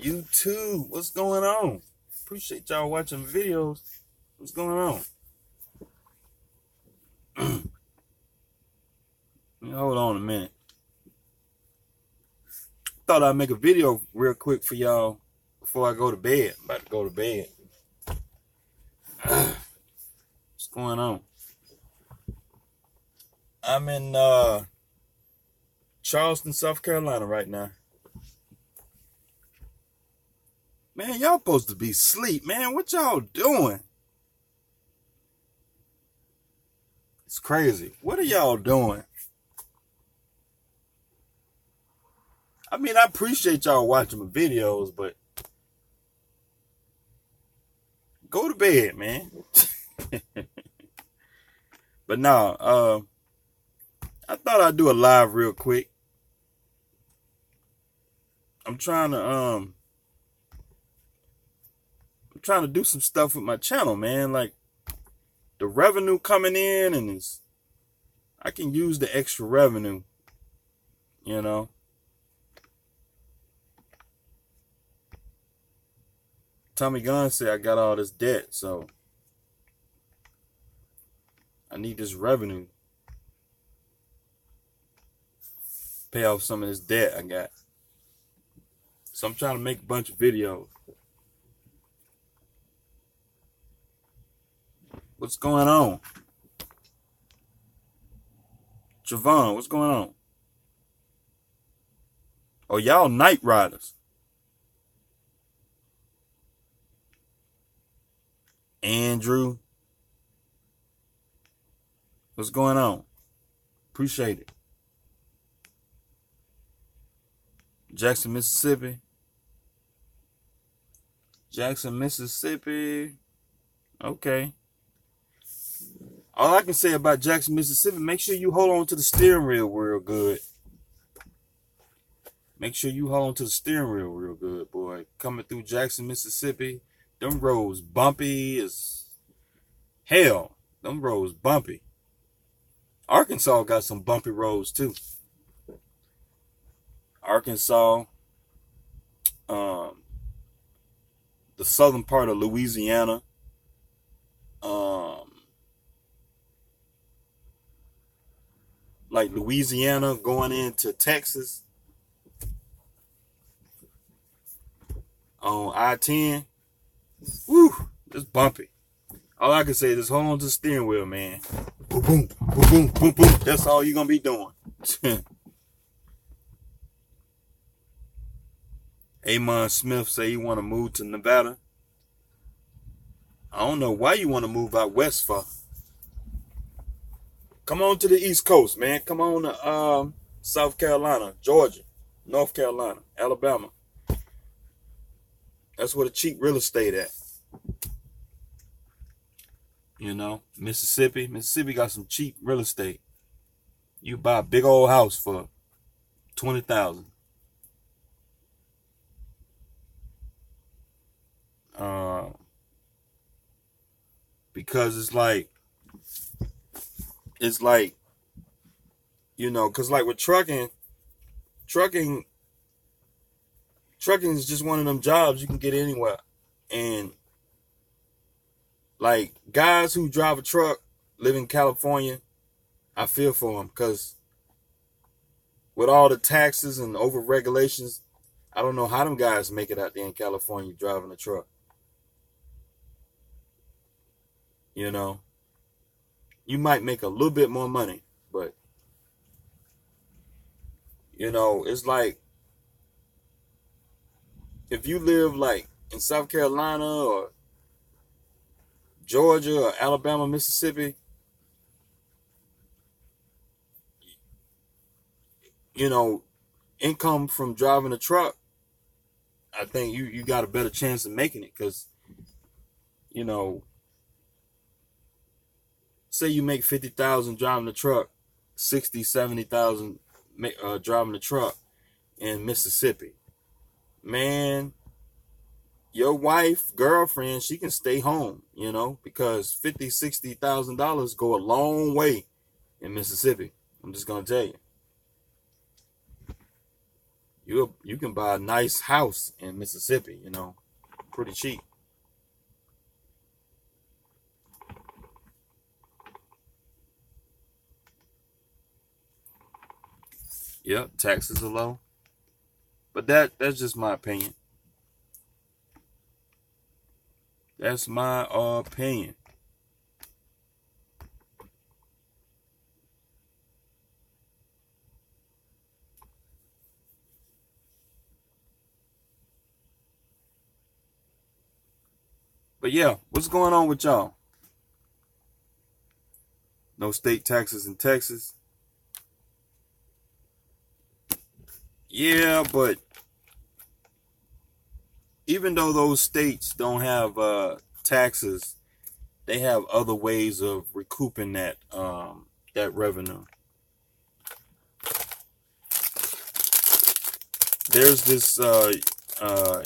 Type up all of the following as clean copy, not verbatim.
YouTube, what's going on? Appreciate y'all watching videos. What's going on? Hold on a minute. Thought I'd make a video real quick for y'all before I go to bed. I'm about to go to bed. What's going on? I'm in Charleston, South Carolina right now. Man, y'all supposed to be asleep, man. What y'all doing? It's crazy. What are y'all doing? I mean, I appreciate y'all watching my videos, but go to bed, man. But no, I thought I'd do a live real quick. I'm trying to do some stuff with my channel, man. Like the revenue coming in, and I can use the extra revenue, you know. Tommy Gunn said I got all this debt, so I need this revenue. Pay off some of this debt I got. So I'm trying to make a bunch of videos. What's going on? Javon, what's going on? Oh, y'all night riders. Andrew, what's going on? Appreciate it. Jackson, Mississippi. Jackson, Mississippi. Okay. All I can say about Jackson, Mississippi, make sure you hold on to the steering wheel real good. Make sure you hold on to the steering wheel real good, boy. Coming through Jackson, Mississippi, them roads bumpy as hell. Them roads bumpy. Arkansas got some bumpy roads too. Arkansas, the southern part of Louisiana, like Louisiana going into Texas on I-10. Woo, it's bumpy. All I can say is just hold on to the steering wheel, man. Boom, boom, boom, boom, boom, boom. That's all you're gonna be doing. Amon Smith say you want to move to Nevada. I don't know why you want to move out west for. Come on to the East Coast, man. Come on to South Carolina, Georgia, North Carolina, Alabama. That's where the cheap real estate at. You know, Mississippi. Mississippi got some cheap real estate. You buy a big old house for $20,000. Because it's like, you know, because like with trucking is just one of them jobs you can get anywhere. And like guys who drive a truck, live in California, I feel for them, because with all the taxes and over regulations, I don't know how them guys make it out there in California driving a truck. You know, you might make a little bit more money, but you know, it's like if you live like in South Carolina or Georgia or Alabama, Mississippi, you know, income from driving a truck, I think you got a better chance of making it, because, you know, say you make 50,000 driving a truck, 60, 70,000 driving a truck in Mississippi. Man, your wife, girlfriend, she can stay home, you know, because $50,000, $60,000 go a long way in Mississippi. I'm just gonna tell you. You can buy a nice house in Mississippi, pretty cheap. Yep, taxes are low. But that's just my opinion. That's my opinion. But yeah, what's going on with y'all? No state taxes in Texas? Yeah, but even though those states don't have taxes, they have other ways of recouping that revenue. There's this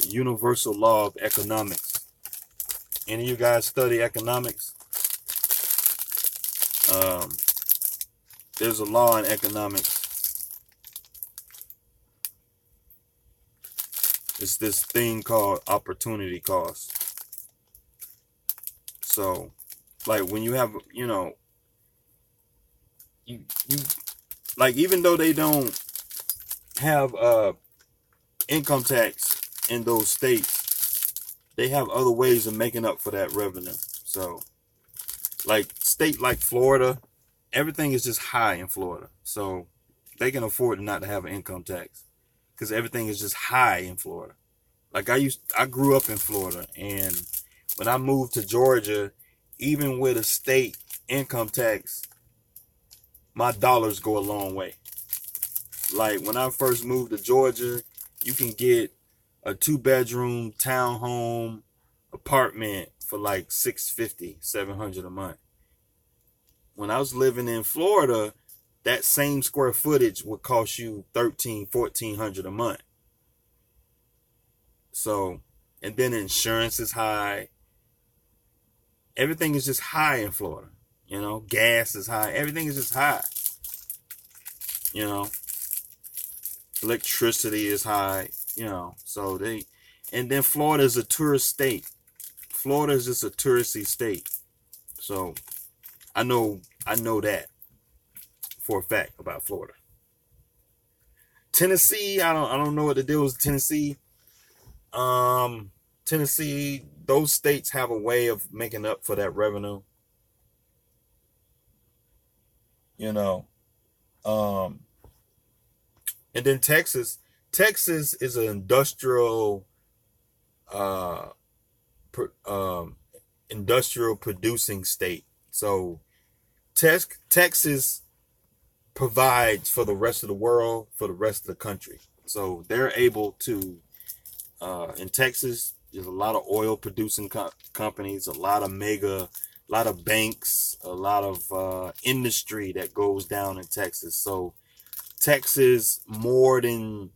universal law of economics. Any of you guys study economics? There's a law in economics. It's this thing called opportunity cost. So, like when you have, you like, even though they don't have income tax in those states, they have other ways of making up for that revenue. So, like state like Florida, everything is just high in Florida. So they can afford not to have an income tax because everything is just high in Florida. Like I grew up in Florida, and when I moved to Georgia, even with a state income tax, my dollars go a long way. Like when I first moved to Georgia, you can get a 2-bedroom townhome apartment for like $650, $700 a month. When I was living in Florida, that same square footage would cost you $1,300, $1,400 a month. So, and then insurance is high. Everything is just high in Florida. Gas is high. Everything is just high. Electricity is high. So and then Florida is a tourist state. Florida is just a touristy state. So I know that for a fact about Florida. Tennessee, I don't know what the deal is with Tennessee. Tennessee, those states have a way of making up for that revenue. And then Texas is an industrial producing state. So Texas provides for the rest of the world, for the rest of the country. So they're able to, in Texas, there's a lot of oil producing companies, a lot of banks, a lot of industry that goes down in Texas. So Texas more than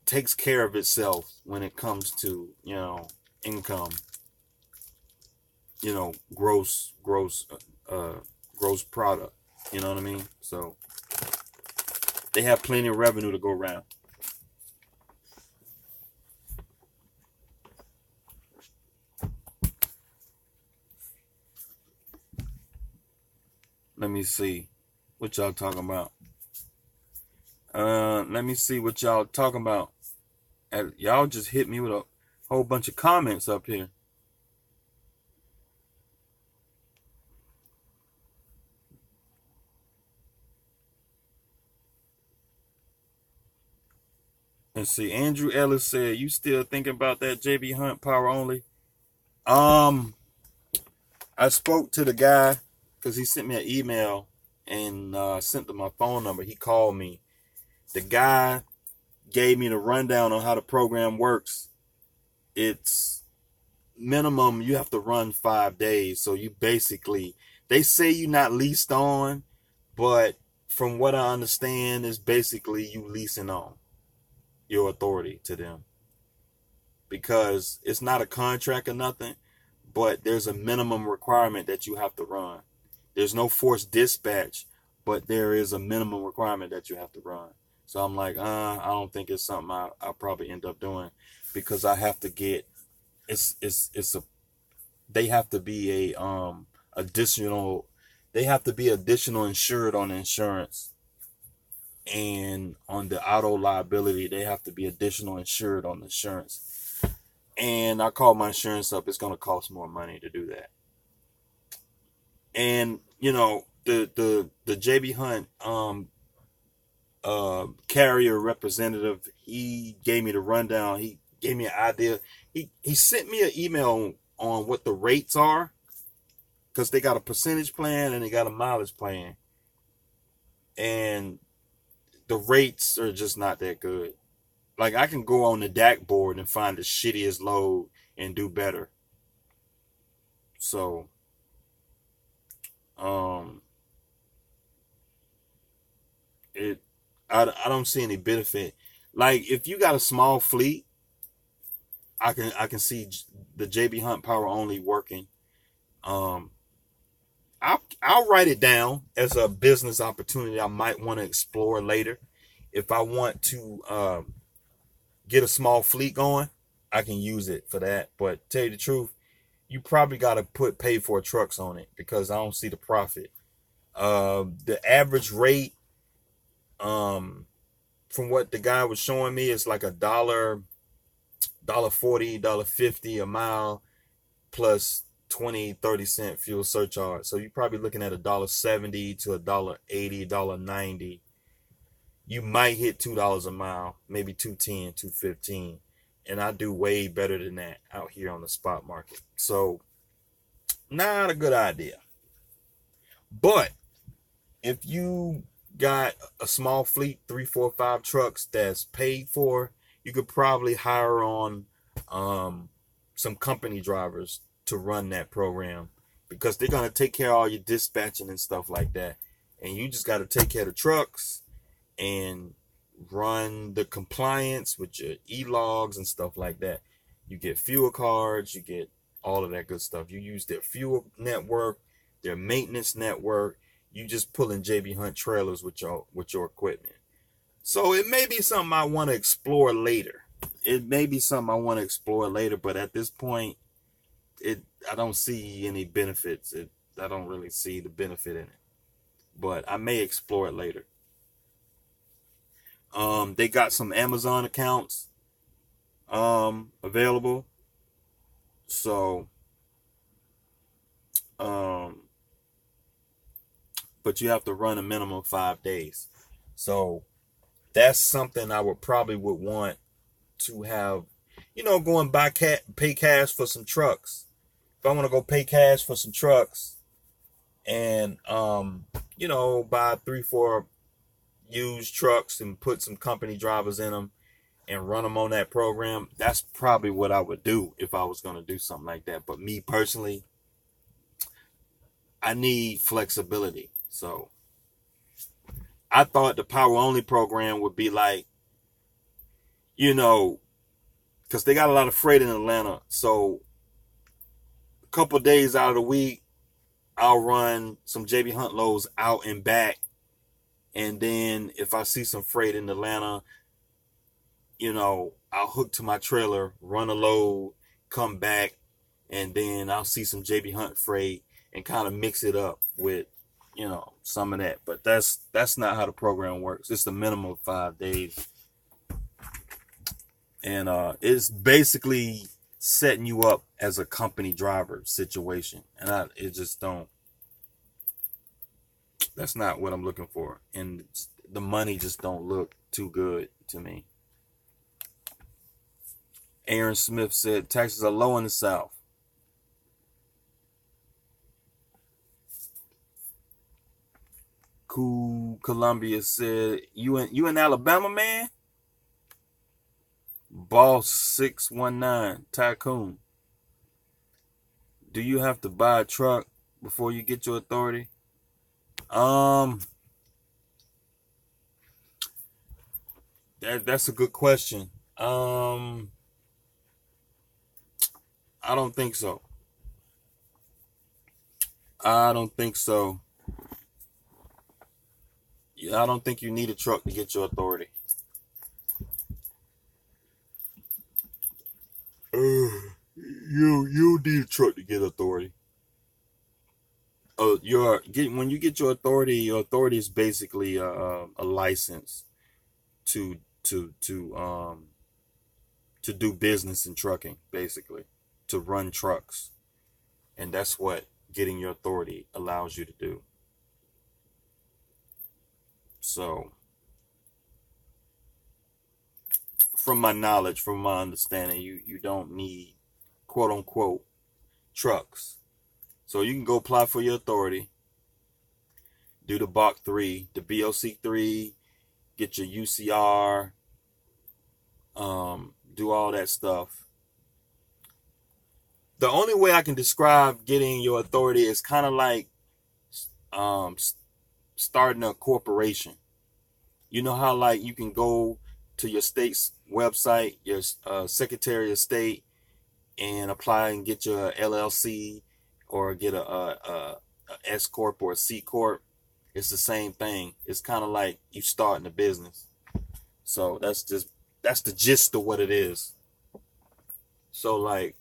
takes care of itself when it comes to, income, gross product. You know what I mean? So they have plenty of revenue to go around. Let me see what y'all talking about. Let me see what y'all talking about. Y'all just hit me with a whole bunch of comments up here. Let's see. Andrew Ellis said, "You still thinking about that JB Hunt power only?" I spoke to the guy because he sent me an email and sent him my phone number. He called me. The guy gave me the rundown on how the program works. It's minimum you have to run 5 days. So you basically, they say you're not leased on, but from what I understand is basically you leasing on your authority to them, because it's not a contract or nothing, but there's a minimum requirement that you have to run. There's no forced dispatch, but there is a minimum requirement that you have to run. So I'm like, I don't think it's something I'll probably end up doing, because I have to get, it's a, they have to be a, additional, they have to be additional insured on insurance. And on the auto liability, they have to be additional insured on insurance. And I called my insurance up. It's going to cost more money to do that. And, you know, the JB Hunt, carrier representative, he gave me the rundown. He gave me an idea. He sent me an email on what the rates are, because they got a percentage plan and they got a mileage plan. And the rates are just not that good. Like, I can go on the DAC board and find the shittiest load and do better. So, I don't see any benefit. Like, if you got a small fleet, I can see the JB Hunt Power Only working. I'll write it down as a business opportunity I might want to explore later. If I want to get a small fleet going, I can use it for that. But tell you the truth, you probably got to pay for trucks on it, because I don't see the profit. The average rate, from what the guy was showing me, is like $1.40, $1.50 a mile, plus 20-30 cent fuel surcharge. So you're probably looking at $1.70 to $1.80, $1.90. You might hit $2 a mile, maybe $2.10, $2.15. And I do way better than that out here on the spot market. So, not a good idea. But if you got a small fleet, 3, 4, 5 trucks that's paid for, you could probably hire on some company drivers to run that program, because they're going to take care of all your dispatching and stuff like that. And you just got to take care of the trucks and run the compliance with your e-logs and stuff like that. You get fuel cards, you get all of that good stuff. You use their fuel network, their maintenance network. You just pulling JB Hunt trailers with your equipment. So it may be something I want to explore later. But at this point, I don't see any benefits. I don't really see the benefit in it. But I may explore it later. They got some Amazon accounts available. So, but you have to run a minimum of 5 days. So that's something I would want to have, going pay cash for some trucks. If I want to go pay cash for some trucks and, buy 3, 4 used trucks and put some company drivers in them and run them on that program, that's probably what I would do if I was going to do something like that. But me personally, I need flexibility. So I thought the Power Only program would be like, because they got a lot of freight in Atlanta. So a couple of days out of the week, I'll run some JB Hunt loads out and back. And then if I see some freight in Atlanta, I'll hook to my trailer, run a load, come back, and then I'll see some JB Hunt freight and kind of mix it up with, some of that. But that's not how the program works. It's a minimum of 5 days. And it's basically setting you up as a company driver situation. And that's not what I'm looking for. And the money just don't look too good to me. Aaron Smith said taxes are low in the South. Cool Columbia said, you in Alabama, man? Boss 619 Tycoon. Do you have to buy a truck before you get your authority? That's a good question. I don't think so. I don't think you need a truck to get your authority. You need a truck to get authority. When you get your authority is basically a license to do business in trucking, basically, to run trucks. And that's what getting your authority allows you to do. So, from my knowledge, from my understanding, you don't need, quote unquote, trucks. So you can go apply for your authority, do the BOC 3, the BOC 3, get your UCR, do all that stuff. The only way I can describe getting your authority is kind of like starting a corporation. You know how like you can go to your state's website, your Secretary of State, and apply and get your LLC or get a S Corp or a C Corp. It's the same thing. It's kind of like you starting a business. So that's the gist of what it is. So like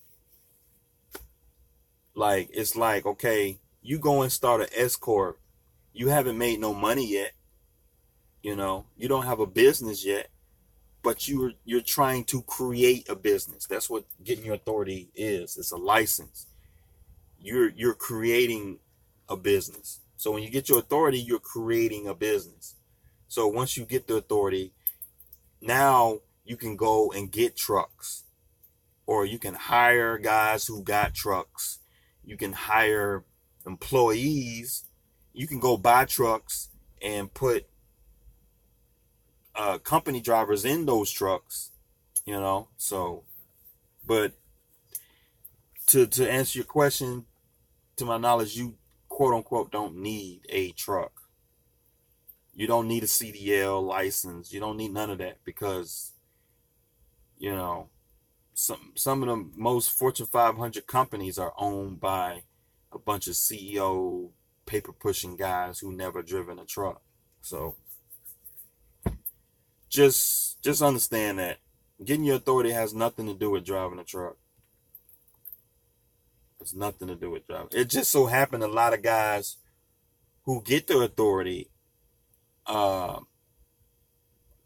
it's like, okay, you go and start an S Corp. You haven't made no money yet. You know, you don't have a business yet, but you're trying to create a business. That's what getting your authority is. It's a license. You're creating a business. So when you get your authority, you're creating a business. So once you get the authority, now you can go and get trucks, or you can hire guys who got trucks. You can hire employees. You can go buy trucks and put company drivers in those trucks, you know. So, but to answer your question, to my knowledge, you quote unquote don't need a truck. You don't need a CDL license. You don't need none of that, because, you know, some of the most Fortune 500 companies are owned by a bunch of CEO paper pushing guys who never driven a truck. So just understand that getting your authority has nothing to do with driving a truck. It's nothing to do with driving. It just so happened a lot of guys who get their authority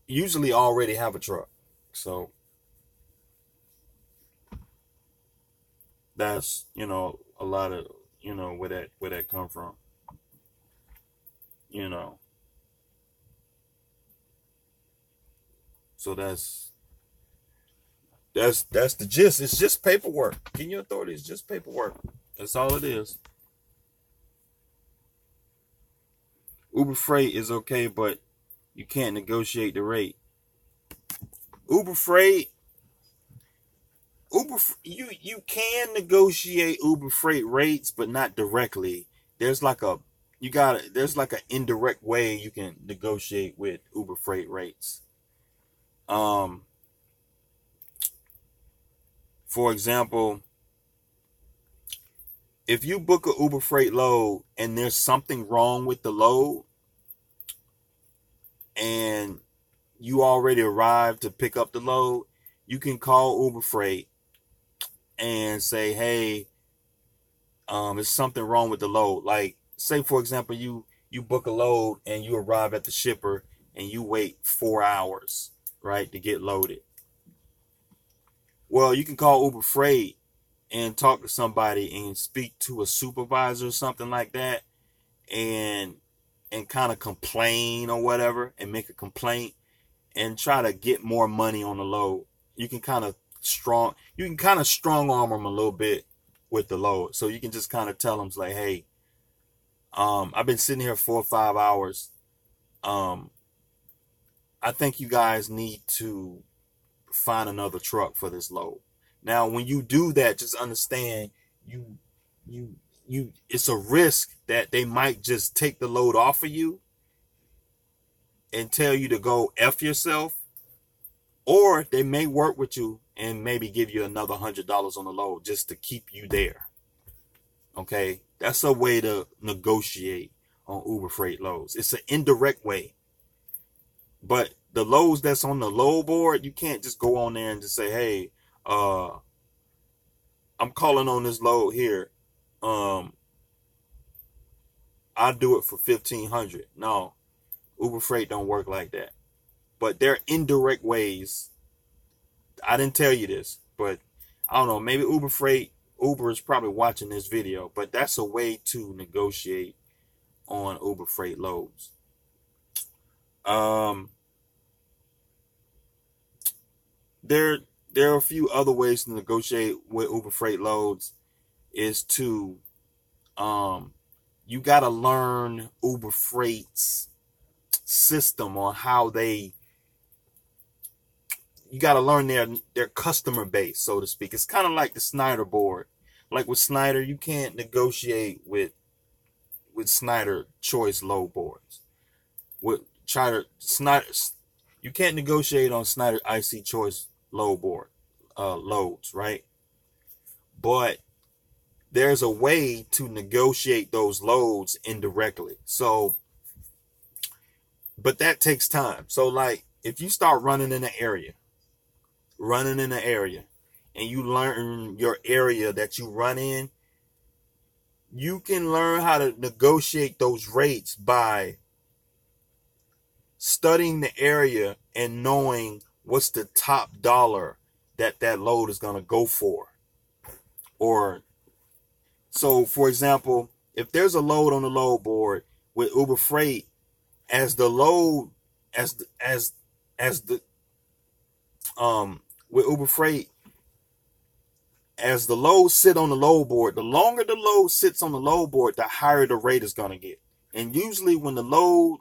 usually already have a truck. So that's, you know, a lot of, you know, where that come from. You know. So that's the gist. It's just paperwork. Getting your authority is just paperwork. That's all it is. Uber Freight is okay, but you can't negotiate the rate. Uber Freight, you can negotiate Uber Freight rates, but not directly. There's like an indirect way you can negotiate with Uber Freight rates. For example, if you book a Uber Freight load and there's something wrong with the load, and you already arrived to pick up the load, you can call Uber Freight and say, hey, there's something wrong with the load. Like, say, for example, you book a load and you arrive at the shipper and you wait 4 hours, right, to get loaded. Well, you can call Uber Freight and talk to somebody and speak to a supervisor or something like that, and kind of complain or whatever, and make a complaint and try to get more money on the load. You can kind of strong arm them a little bit with the load. So you can just kind of tell them, like, hey, I've been sitting here 4 or 5 hours. I think you guys need to find another truck for this load. Now, when you do that, just understand it's a risk that they might just take the load off of you and tell you to go F yourself, or they may work with you and maybe give you another $100 on the load just to keep you there. Okay, that's a way to negotiate on Uber Freight loads. It's an indirect way. But the loads that's on the load board, you can't just go on there and just say, hey, I'm calling on this load here. I'll do it for 1,500. No, Uber Freight don't work like that. But there are indirect ways. I didn't tell you this, but I don't know. Maybe Uber is probably watching this video, but that's a way to negotiate on Uber Freight loads. There are a few other ways to negotiate with Uber Freight loads. Is to you got to learn Uber Freight's system on how you got to learn their customer base, so to speak. It's kind of like the Snyder board. Like with Snyder, you can't negotiate with Snyder choice load boards. You can't negotiate on Snyder IC choice load board loads, right? But there's a way to negotiate those loads indirectly. So, but that takes time. So like if you start running in an area, and you learn your area that you run in, you can learn how to negotiate those rates by studying the area and knowing what's the top dollar that load is going to go for. Or, so for example, if there's a load on the load board with Uber Freight, with Uber Freight, as the loads sit on the load board, the longer the load sits on the load board, the higher the rate is going to get. And usually when the load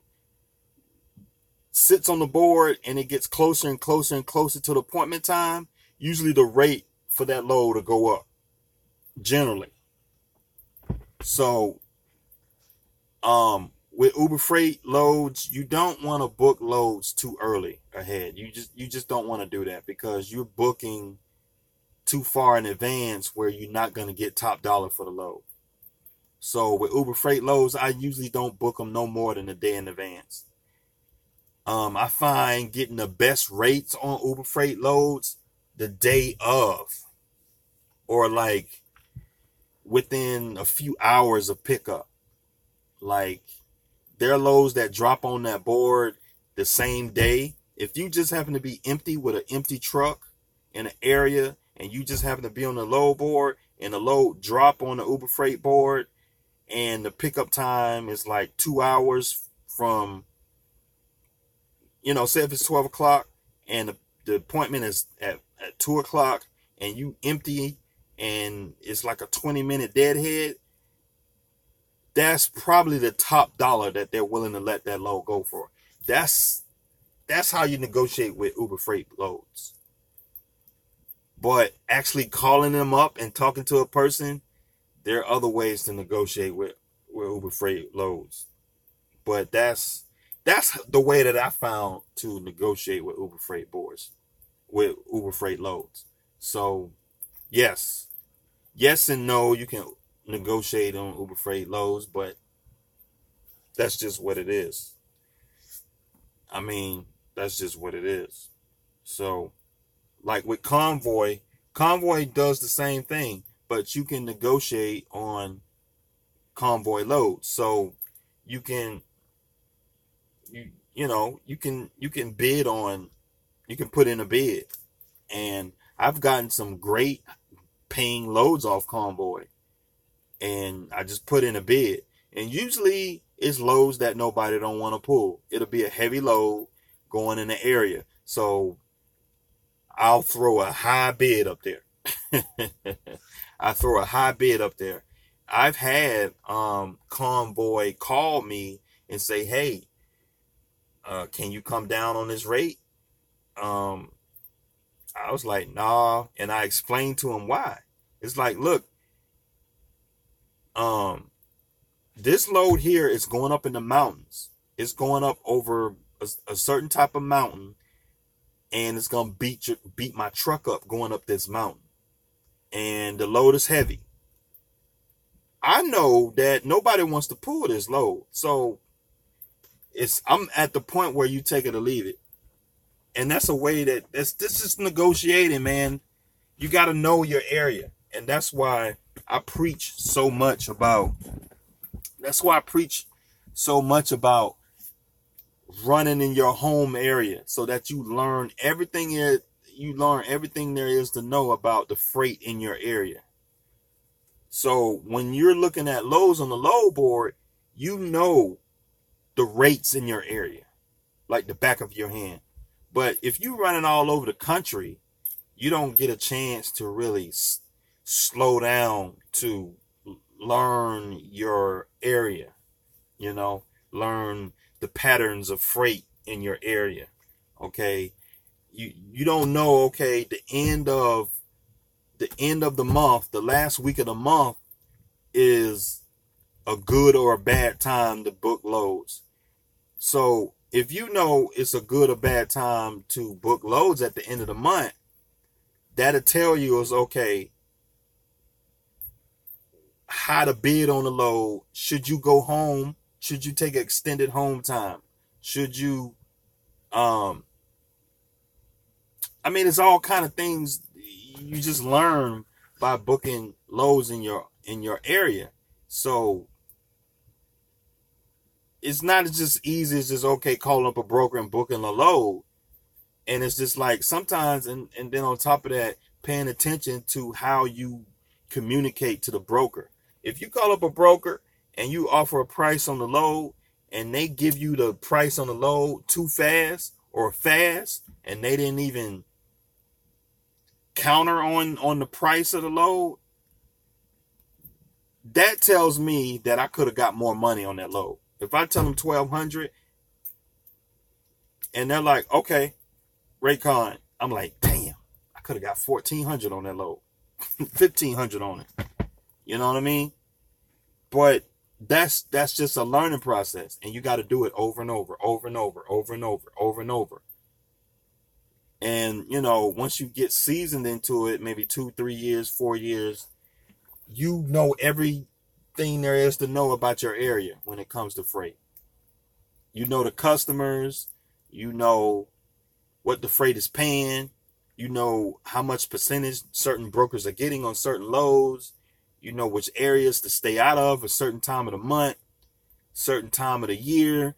sits on the board and it gets closer and closer and closer to the appointment time, usually the rate for that load will go up, generally. So, with Uber Freight loads, you don't want to book loads too early ahead. You just don't want to do that, because you're booking too far in advance where you're not going to get top dollar for the load. So with Uber Freight loads, I usually don't book them no more than a day in advance. I find getting the best rates on Uber Freight loads the day of, or like within a few hours of pickup. Like there are loads that drop on that board the same day. If you just happen to be empty with an empty truck in an area, and you just happen to be on the load board, and the load drop on the Uber Freight board, and the pickup time is like 2 hours from, say if it's 12 o'clock and the appointment is at 2 o'clock, and you empty and it's like a 20-minute deadhead, that's probably the top dollar that they're willing to let that load go for. That's how you negotiate with Uber Freight loads. But actually calling them up and talking to a person, there are other ways to negotiate with Uber Freight loads. But that's the way that I found to negotiate with Uber Freight loads. So yes and no, you can negotiate on Uber Freight loads, but that's just what it is. I mean, that's just what it is. So like with Convoy does the same thing, but you can negotiate on Convoy loads. So you can bid on, you can put in a bid. And I've gotten some great paying loads off Convoy, and I just put in a bid. And usually it's loads that nobody don't want to pull. It'll be a heavy load going in the area. So I'll throw a high bid up there. I've had Convoy call me and say, hey, can you come down on this rate? I was like, nah. And I explained to him why. It's like, look, this load here is going up in the mountains. It's going up over a certain type of mountain, and it's going to beat my truck up going up this mountain. And the load is heavy. I know that nobody wants to pull this load. So I'm at the point where you take it or leave it. And that's a way this is negotiating, man. You got to know your area. And that's why I preach so much about running in your home area, so that you learn everything there is to know about the freight in your area. So when you're looking at loads on the load board, you know the rates in your area like the back of your hand. But if you're running all over the country, you don't get a chance to really slow down to learn your area, learn the patterns of freight in your area. Okay. You don't know, okay, the end of the month, the last week of the month is a good or a bad time to book loads. So if you know it's a good or bad time to book loads at the end of the month, that'll tell you is okay how to bid on the load. Should you go home? Should you take extended home time? Should you, it's all kind of things you just learn by booking loads in your area. So it's not just easy as just, okay, calling up a broker and booking a load. And it's just like sometimes, and then on top of that, paying attention to how you communicate to the broker. If you call up a broker and you offer a price on the load and they give you the price on the load too fast or fast, and they didn't even counter on the price of the load, that tells me that I could have got more money on that load. If I tell them $1,200 and they're like, okay, Raycon, I'm like, damn, I could have got $1,400 on that load, $1,500 on it. You know what I mean? But that's just a learning process, and you got to do it over and over, over and over, over and over, over and over. And, once you get seasoned into it, maybe 2, 3 years, 4 years, you know everything there is to know about your area when it comes to freight. You know the customers, you know what the freight is paying, you know how much percentage certain brokers are getting on certain loads, you know which areas to stay out of a certain time of the month, certain time of the year.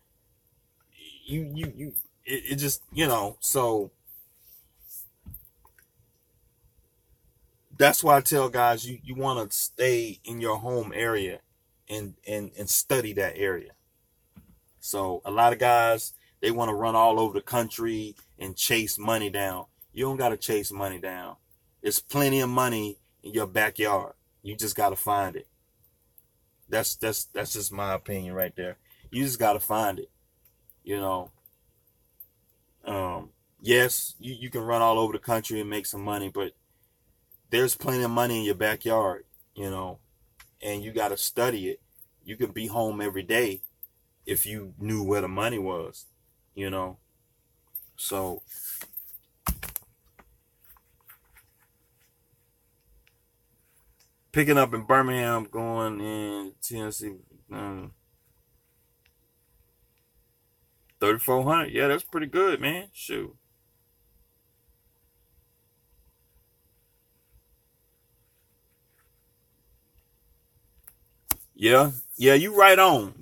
It just, so that's why I tell guys you want to stay in your home area and study that area. So a lot of guys, they want to run all over the country and chase money down. You don't got to chase money down. There's plenty of money in your backyard. You just got to find it. That's just my opinion right there. You just got to find it. Yes, you can run all over the country and make some money, but there's plenty of money in your backyard, and you got to study it. You could be home every day if you knew where the money was, So picking up in Birmingham, going in Tennessee, 3,400. Yeah, that's pretty good, man. Shoot. Yeah, you right on.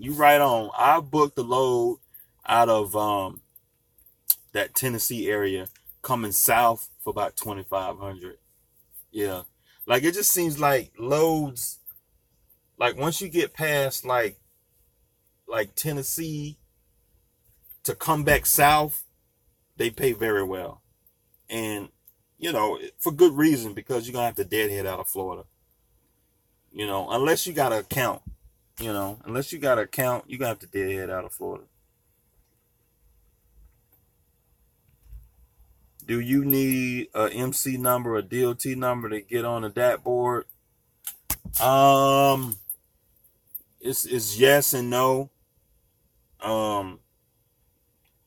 I booked the load out of that Tennessee area coming south for about 2,500. Yeah. Like it just seems like loads, like once you get past like Tennessee to come back south, they pay very well. And for good reason, because you're going to have to deadhead out of Florida. Unless you got an account, you're going to have to deadhead out of Florida. Do you need a MC number, a DOT number to get on the DAT board? It's yes and no.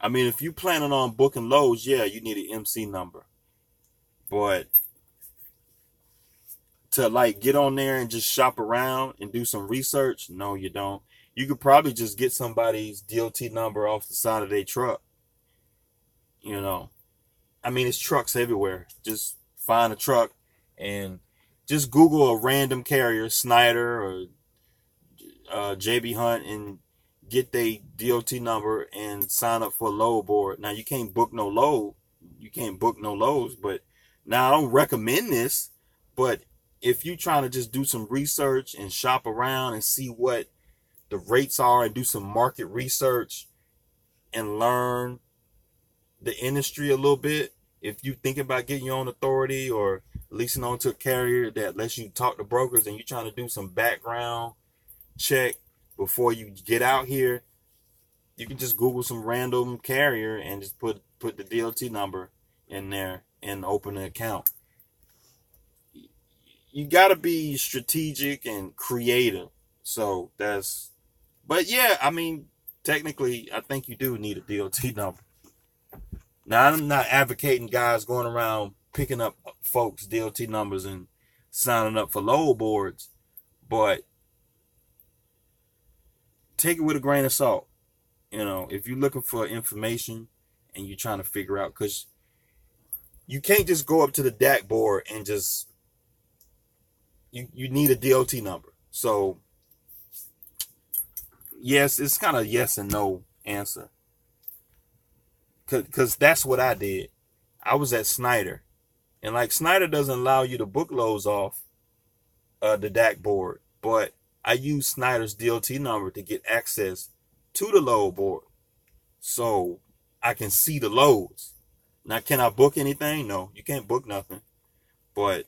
If you planning on booking loads, yeah, you need an MC number. But to get on there and just shop around and do some research, no, you don't. You could probably just get somebody's DOT number off the side of their truck. You know, I mean, it's trucks everywhere. Just find a truck and just Google a random carrier, Snyder or JB Hunt, and get their DOT number and sign up for a load board. Now, you can't book no load. You can't book no loads. But now, I don't recommend this. But if you're trying to just do some research and shop around and see what the rates are and do some market research and learn the industry a little bit, if you think about getting your own authority or leasing onto a carrier that lets you talk to brokers and you're trying to do some background check before you get out here, you can just Google some random carrier and just put the DOT number in there and open an account. You got to be strategic and creative. So but yeah, I mean, technically, I think you do need a DOT number. Now, I'm not advocating guys going around picking up folks' DOT numbers and signing up for load boards, but take it with a grain of salt. You know, if you're looking for information and you're trying to figure out, because you can't just go up to the DAC board and just, you need a DOT number. So, yes, it's kind of yes and no answer. Because that's what I did. I was at Snyder. And like Snyder doesn't allow you to book loads off the DAC board. But I used Snyder's DOT number to get access to the load board. So I can see the loads. Now, can I book anything? No, you can't book nothing. But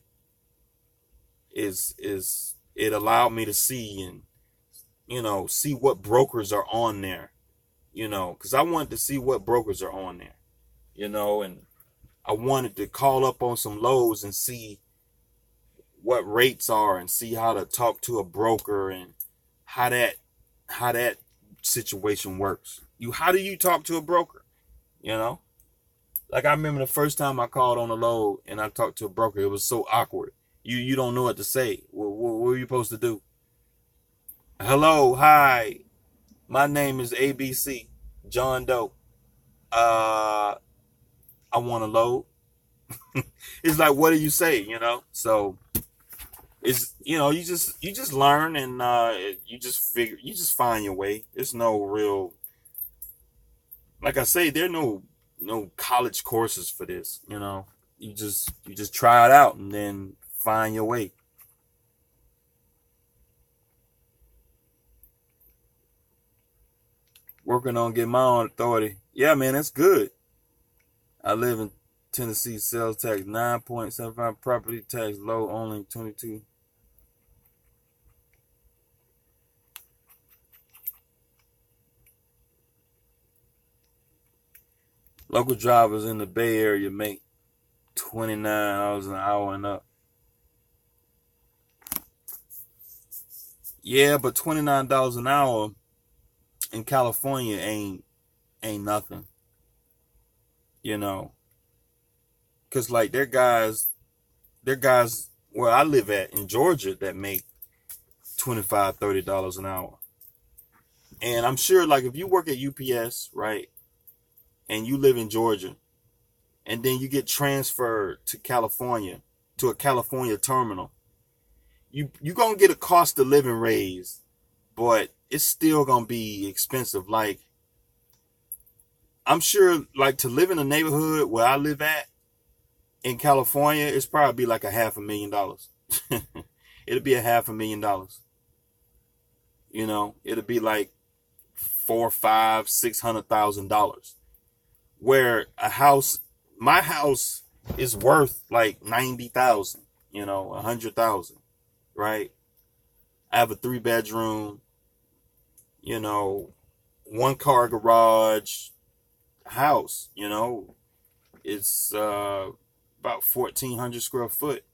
it allowed me to see and, see what brokers are on there. Because I wanted to see what brokers are on there, and I wanted to call up on some loads and see what rates are and see how to talk to a broker and how that situation works. How do you talk to a broker? Like I remember the first time I called on a load and I talked to a broker, it was so awkward. You don't know what to say. What are you supposed to do? Hello, hi. My name is ABC, John Doe. I want to load. It's like, what do you say, So it's, you just learn and you just find your way. There's no real, like I say, there are no college courses for this, You just try it out and then find your way. Working on getting my own authority. Yeah, man, that's good. I live in Tennessee. Sales tax 9.75, property tax low only 22. Local drivers in the Bay Area make $29 an hour and up. Yeah, but $29 an hour in California ain't nothing, because like they're guys where I live at in Georgia that make $25-$30 an hour. And I'm sure, like, if you work at UPS, right, and you live in Georgia and then you get transferred to California, to a California terminal, you're gonna get a cost of living raise, but it's still going to be expensive. Like, I'm sure, like, to live in a neighborhood where I live at in California, it's probably be like $500,000. It'll be $500,000. It'll be like $400,000-$600,000. Where my house is worth like $90,000, $100,000, right? I have a 3-bedroom, 1-car garage house, it's about 1,400 square foot,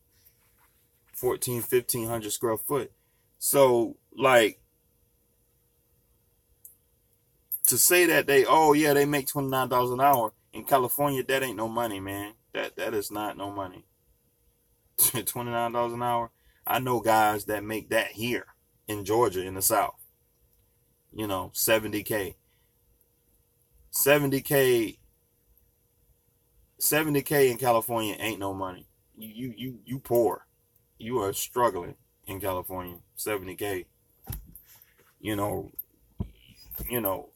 1,500 square foot. So, like, to say that they make $29 an hour in California, that ain't no money, man. That is not no money. $29 an hour. I know guys that make that here in Georgia, in the South. You know, 70K. 70K 70K in California ain't no money. You poor. You are struggling in California. 70K. You know, you know,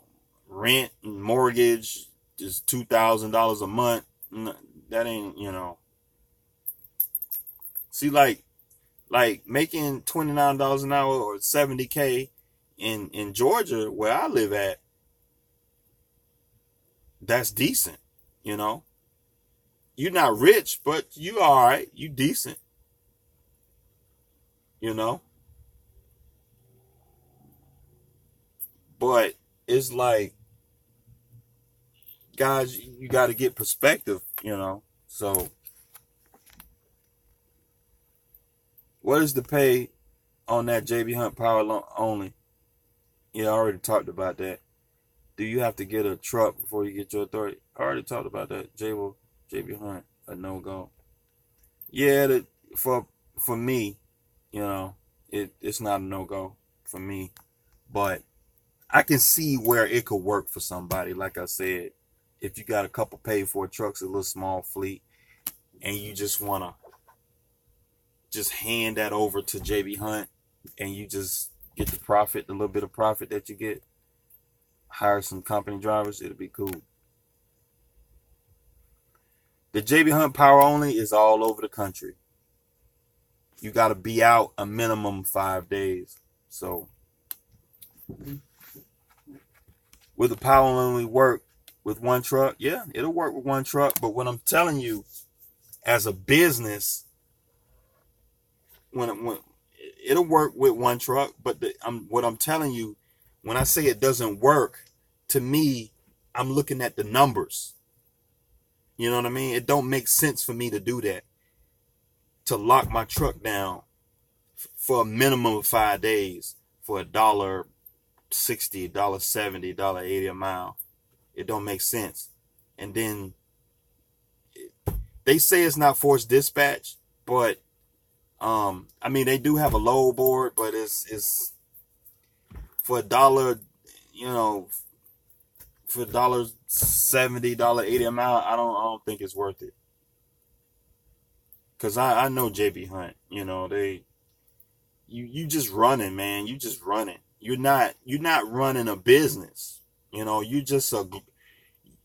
rent and mortgage is $2,000 a month. That ain't, you know. See, like making $29 an hour or 70K in Georgia where I live at, that's decent, you know. You're not rich, but you all right. You decent, you know. But it's like, guys, you got to get perspective, you know. So, what is the pay on that JB Hunt Power Only? Yeah, I already talked about that. Do you have to get a truck before you get your authority? I already talked about that. JB Hunt, a no-go. Yeah, for me, you know, it's not a no-go for me. But I can see where it could work for somebody. Like I said, if you got a couple paid for trucks, a little small fleet, and you just want to just hand that over to JB Hunt and you just get the profit, the little bit of profit that you get, hire some company drivers, it'll be cool. The JB Hunt Power Only is all over the country. You got to be out a minimum 5 days. So, will the Power Only work with one truck? Yeah, it'll work with one truck. But what I'm telling you, as a business, when it'll work with one truck, but what I'm telling you, when I say it doesn't work, to me, I'm looking at the numbers. You know what I mean? It don't make sense for me to do that, to lock my truck down for a minimum of 5 days for $1.60, $1.70, $1.80 a mile. It don't make sense. And then they say it's not forced dispatch, but I mean, they do have a load board, but it's for $1, you know, for $1.70, $1.80 a mile. I don't think it's worth it. Cause I know JB Hunt, you know, you just running, man. You just running. You're not running a business. You know, you just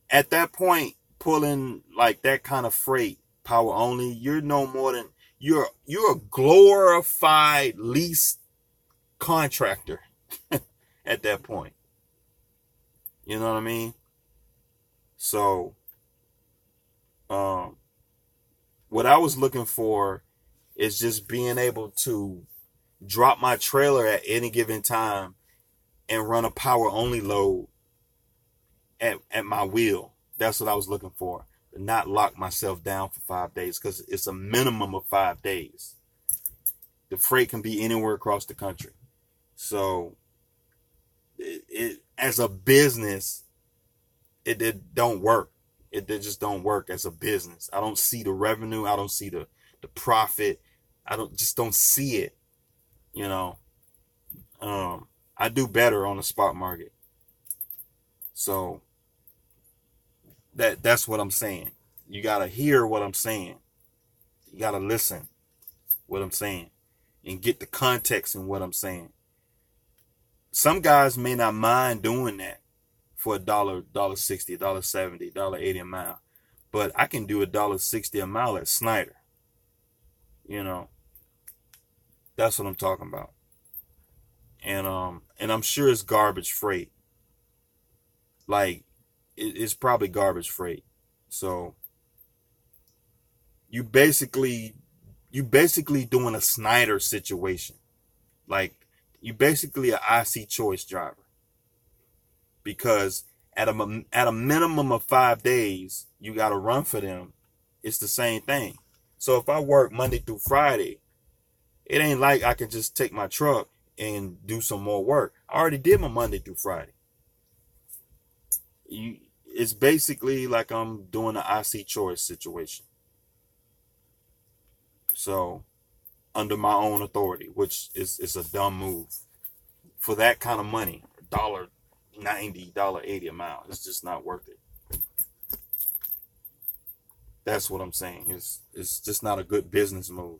at that point pulling like that kind of freight, Power Only. You're no more than you're a glorified lease contractor at that point. You know what I mean? So, what I was looking for is just being able to drop my trailer at any given time and run a Power Only load at my wheel. That's what I was looking for. Not lock myself down for 5 days, because it's a minimum of 5 days. The freight can be anywhere across the country. So it as a business, it don't work. It just don't work as a business. I don't see the revenue. I don't see the profit. I don't see it. You know, I do better on the spot market. So that's what I'm saying. You got to hear what I'm saying. You got to listen what I'm saying and get the context in what I'm saying. Some guys may not mind doing that for $1.60, $1.70, $1.80 a mile. But I can do $1.60 a mile at Snyder. You know, that's what I'm talking about. And I'm sure it's garbage freight. Like, it's probably garbage freight. So you basically doing a Snyder situation. Like, you basically an IC choice driver. Because at a minimum of 5 days, you got to run for them. It's the same thing. So if I work Monday through Friday, it ain't like I can just take my truck and do some more work. I already did my Monday through Friday. It's basically like I'm doing an IC choice situation. So, under my own authority, which is a dumb move. For that kind of money, $1.90, $1.80 a mile. It's just not worth it. That's what I'm saying. It's just not a good business move.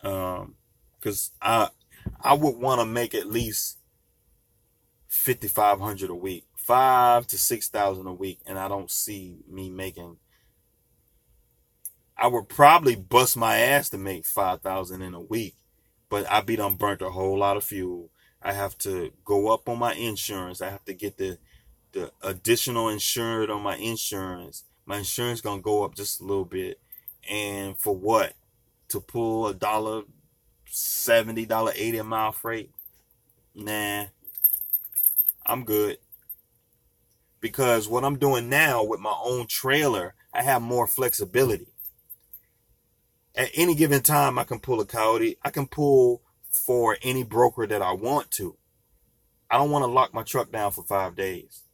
Because I would want to make at least $5,500 a week, $5,000 to $6,000 a week, and I don't see me making. I would probably bust my ass to make $5,000 in a week, but I be done burnt a whole lot of fuel. I have to go up on my insurance. I have to get the additional insured on my insurance. My insurance gonna go up just a little bit, and for what? To pull $1.70, $1.80 a mile freight? Nah, I'm good. Because what I'm doing now with my own trailer, I have more flexibility. At any given time, I can pull a Coyote. I can pull for any broker that I want to. I don't want to lock my truck down for 5 days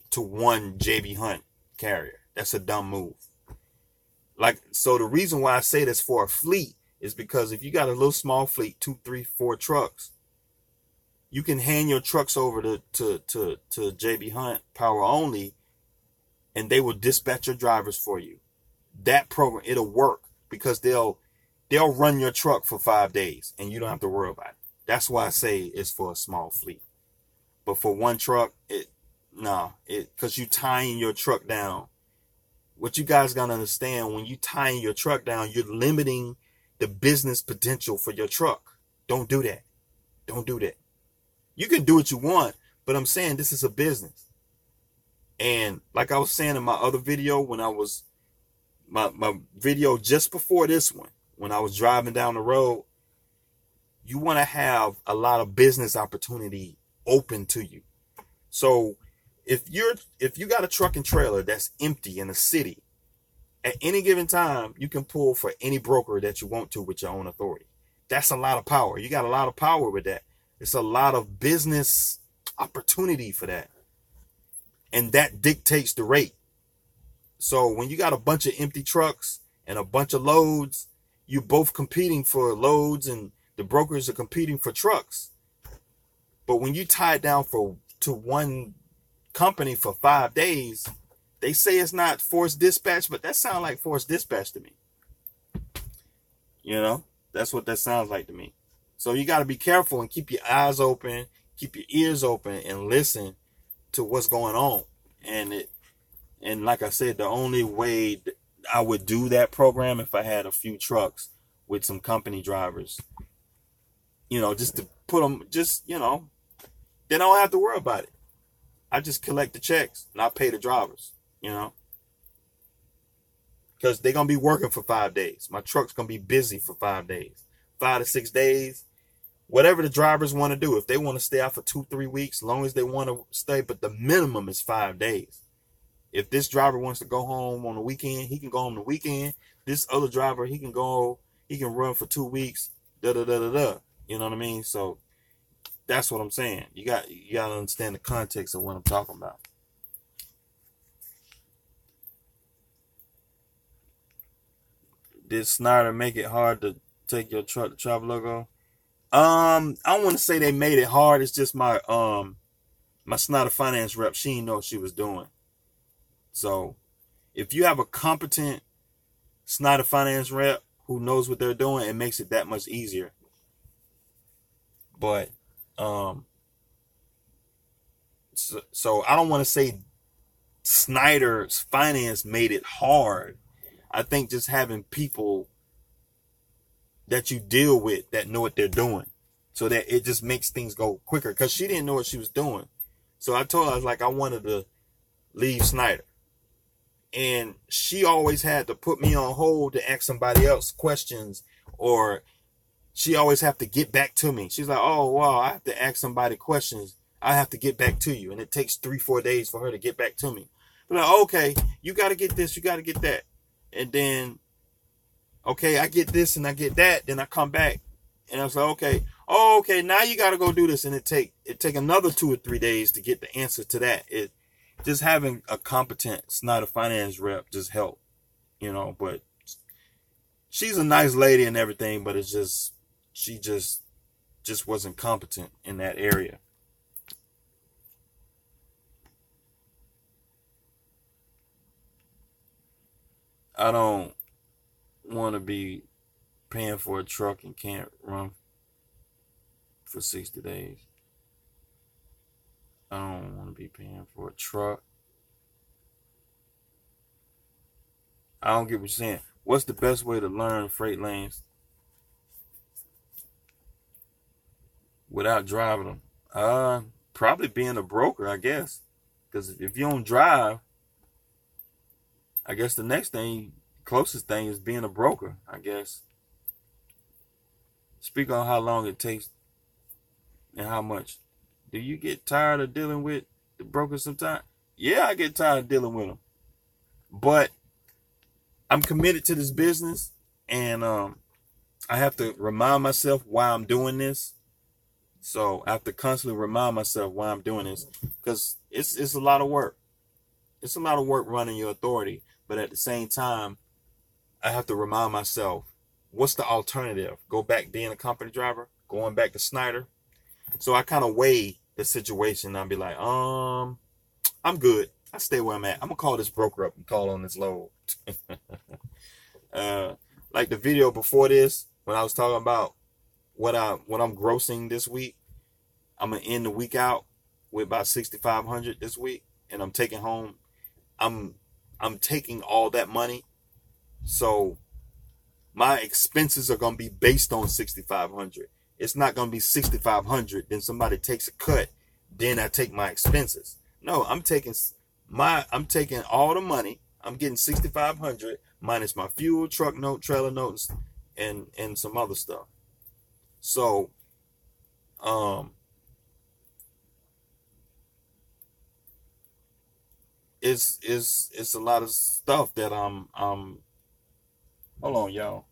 to one JB Hunt carrier. That's a dumb move. So the reason why I say this for a fleet is because if you got a little small fleet, 2, 3, 4 trucks, you can hand your trucks over to JB Hunt Power Only, and they will dispatch your drivers for you. That program, it'll work because they'll run your truck for 5 days and you don't have to worry about it. That's why I say it's for a small fleet. But for one truck, because you tying your truck down. What you guys gotta understand, when you tying your truck down, you're limiting the business potential for your truck. Don't do that. Don't do that. You can do what you want, but I'm saying this is a business. And like I was saying in my other video, when I was my video just before this one, when I was driving down the road, you want to have a lot of business opportunity open to you. So if you got a truck and trailer that's empty in a city, at any given time, you can pull for any broker that you want to with your own authority. That's a lot of power. You got a lot of power with that. It's a lot of business opportunity for that. And that dictates the rate. So when you got a bunch of empty trucks and a bunch of loads, you're both competing for loads and the brokers are competing for trucks. But when you tie it down to one company for 5 days, they say it's not forced dispatch, but that sounds like forced dispatch to me. You know, that's what that sounds like to me. So you got to be careful and keep your eyes open, keep your ears open, and listen to what's going on. And like I said, the only way I would do that program if I had a few trucks with some company drivers, just to put them, they don't have to worry about it. I just collect the checks and I pay the drivers, because they're going to be working for 5 days. My truck's going to be busy for 5 days, 5 to 6 days, whatever the drivers want to do. If they want to stay out for 2, 3 weeks, as long as they want to stay, but the minimum is 5 days. If this driver wants to go home on the weekend, he can go home the weekend. This other driver, he can run for 2 weeks, You know what I mean? So that's what I'm saying. You got to understand the context of what I'm talking about. Did Snyder make it hard to take your truck to Travel Logo? I don't want to say they made it hard. It's just my Snyder finance rep, she didn't know what she was doing. So if you have a competent Snyder finance rep who knows what they're doing, it makes it that much easier. But so I don't want to say Snyder's finance made it hard. I think just having people that you deal with that know what they're doing, so that it just makes things go quicker, because she didn't know what she was doing. So I told her, I was like, I wanted to leave Snyder. And she always had to put me on hold to ask somebody else questions, or she always have to get back to me. She's like, oh, wow, I have to ask somebody questions. I have to get back to you. And it takes 3-4 days for her to get back to me. I'm like, okay, you got to get this, you got to get that. And then, okay, I get this and I get that. Then I come back and I was like, okay, now you got to go do this. And it take another 2 or 3 days to get the answer to that. Just having a competent Snyder finance rep just help, but she's a nice lady and everything, but it's just, she just just wasn't competent in that area. I don't want to be paying for a truck and can't run for 60 days. I don't want to be paying for a truck. I don't get what you're saying. What's the best way to learn freight lanes without driving them? Probably being a broker, I guess. Because if you don't drive, I guess the next thing, closest thing, is being a broker, I guess. Speak on how long it takes and how much. Do you get tired of dealing with the brokers sometimes? Yeah, I get tired of dealing with them. But I'm committed to this business, and I have to remind myself why I'm doing this. So I have to constantly remind myself why I'm doing this, because it's a lot of work. It's a lot of work running your authority, but at the same time, I have to remind myself, what's the alternative? Go back being a company driver? Going back to Snyder? So I kind of weigh the situation. I'll be like, I'm good. I stay where I'm at. I'm gonna call this broker up and call on this load. Like the video before this, when I was talking about what I'm grossing this week, I'm gonna end the week out with about 6,500 this week, and I'm taking home. I'm taking all that money, so my expenses are gonna be based on 6,500. It's not gonna be 6,500. Then somebody takes a cut, then I take my expenses. No, I'm taking all the money. I'm getting 6,500 minus my fuel, truck note, trailer notes, and some other stuff. So, it's a lot of stuff that I'm hold on, y'all.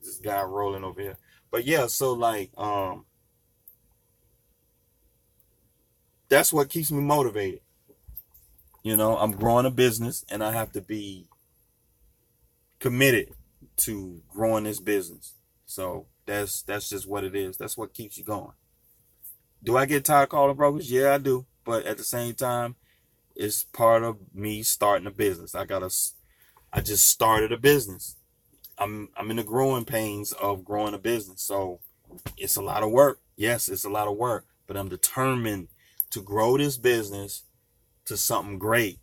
This guy rolling over here. But yeah, so like that's what keeps me motivated. You know, I'm growing a business, and I have to be committed to growing this business. So that's just what it is. That's what keeps you going. Do I get tired of calling brokers? Yeah, I do. But at the same time, it's part of me starting a business. I just started a business. I'm in the growing pains of growing a business. So it's a lot of work. Yes, it's a lot of work, but I'm determined to grow this business to something great.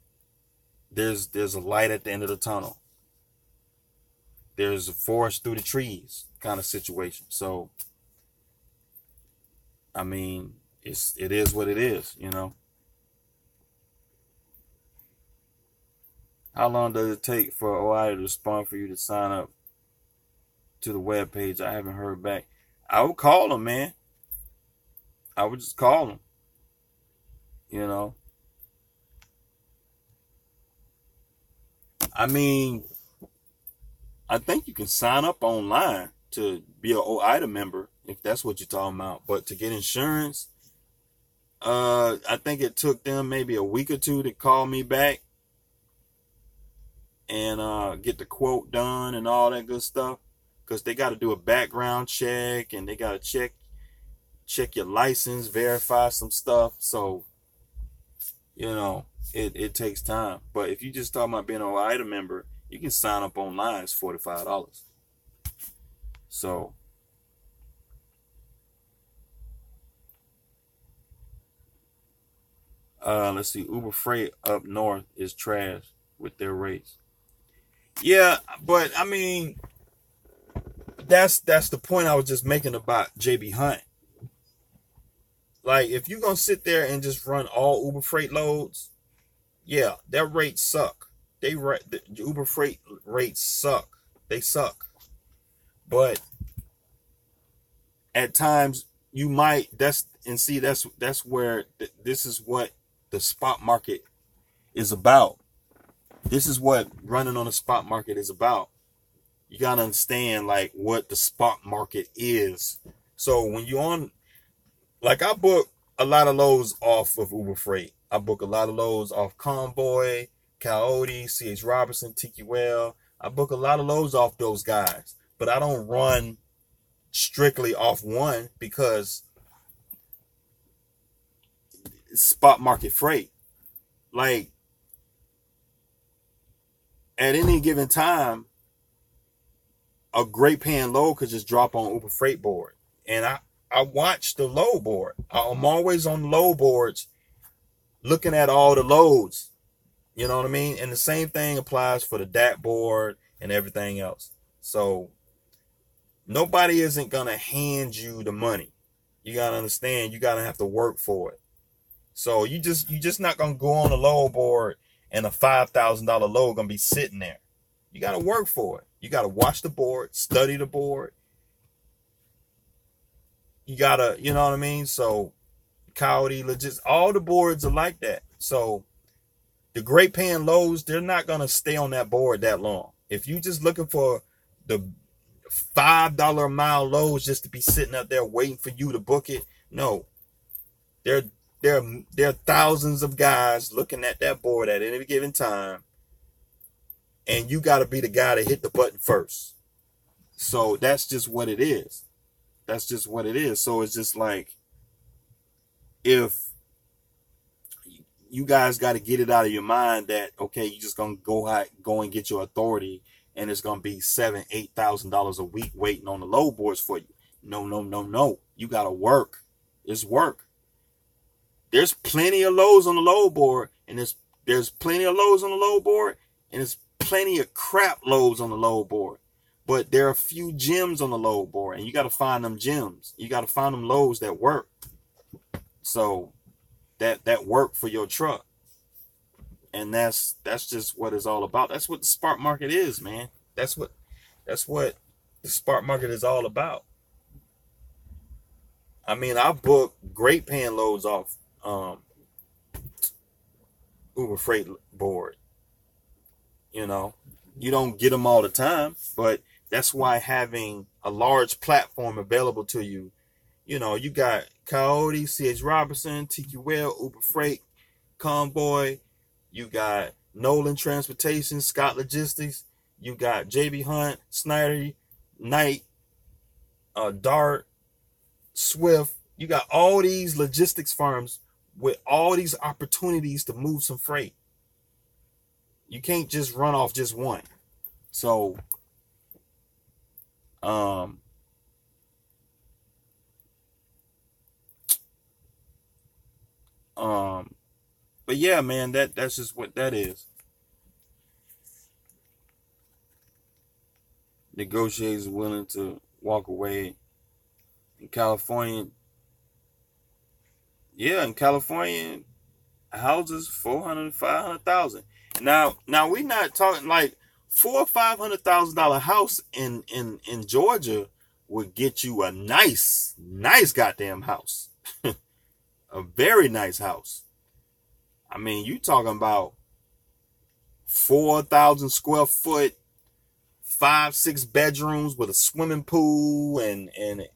There's a light at the end of the tunnel. There's a forest through the trees kind of situation. So, I mean, it is what it is, you know. How long does it take for OI to respond for you to sign up to the web page? I haven't heard back. I would call them, man. I would just call them. You know. I mean, I think you can sign up online to be an OIDA member if that's what you're talking about. But to get insurance, I think it took them maybe a week or two to call me back and get the quote done and all that good stuff, because they got to do a background check, and they got to check your license, verify some stuff. So, you know, it takes time. But if you just talking about being an OIDA member, you can sign up online. It's $45. So, let's see. Uber Freight up north is trash with their rates. Yeah, but I mean, that's the point I was just making about JB Hunt. Like, if you're gonna sit there and just run all Uber Freight loads, yeah, their rates suck. The Uber Freight rates suck. They suck. But at times you might that's where this is what the spot market is about. This is what running on a spot market is about. You gotta understand like what the spot market is. So when you're on, like, I book a lot of loads off of Uber Freight. I book a lot of loads off Convoy, Coyote, C.H. Robinson, TQL. I book a lot of loads off those guys, but I don't run strictly off one because it's spot market freight. Like, at any given time, a great paying load could just drop on Uber Freight board. And I watch the load board. I'm always on the load boards looking at all the loads. You know what I mean? And the same thing applies for the DAT board and everything else. So nobody isn't going to hand you the money. You got to understand, you got to have to work for it. So you just not going to go on the load board and a $5,000 load going to be sitting there. You got to work for it. You got to watch the board, study the board. You got to, you know what I mean? So Coyote, legit, all the boards are like that. So the great paying lows, they're not going to stay on that board that long. If you just looking for the $5 a mile loads just to be sitting up there waiting for you to book it, no. There are thousands of guys looking at that board at any given time, and you got to be the guy to hit the button first. So that's just what it is. That's just what it is. So it's just like, if you guys got to get it out of your mind that, okay, you just going to go and get your authority and it's going to be $7,000, $8,000 a week waiting on the load boards for you. No. You got to work. It's work. There's plenty of loads on the load board, and there's plenty of loads on the load board, and there's plenty of crap loads on the load board. But there are a few gems on the load board, and you got to find them gems. You got to find them loads that work. So that work for your truck. And that's just what it's all about. That's what the spot market is, man. That's what the spot market is all about. I mean, I book great paying loads off Uber Freight board. You know, you don't get them all the time, but that's why having a large platform available to you, you know, you got Coyote, C.H. Robinson, TQL, Uber Freight, Convoy, you got Nolan Transportation, Scott Logistics, you got JB Hunt, Snyder, Knight, Dart, Swift. You got all these logistics firms with all these opportunities to move some freight. You can't just run off just one. So, but yeah, man, that's just what that is. Negotiators willing to walk away. In California, in California, houses 400, 500,000. Now we're not talking like $400,000 or $500,000 house in Georgia would get you a nice goddamn house, a very nice house. I mean, you talking about 4,000 square foot, 5-6 bedrooms with a swimming pool and in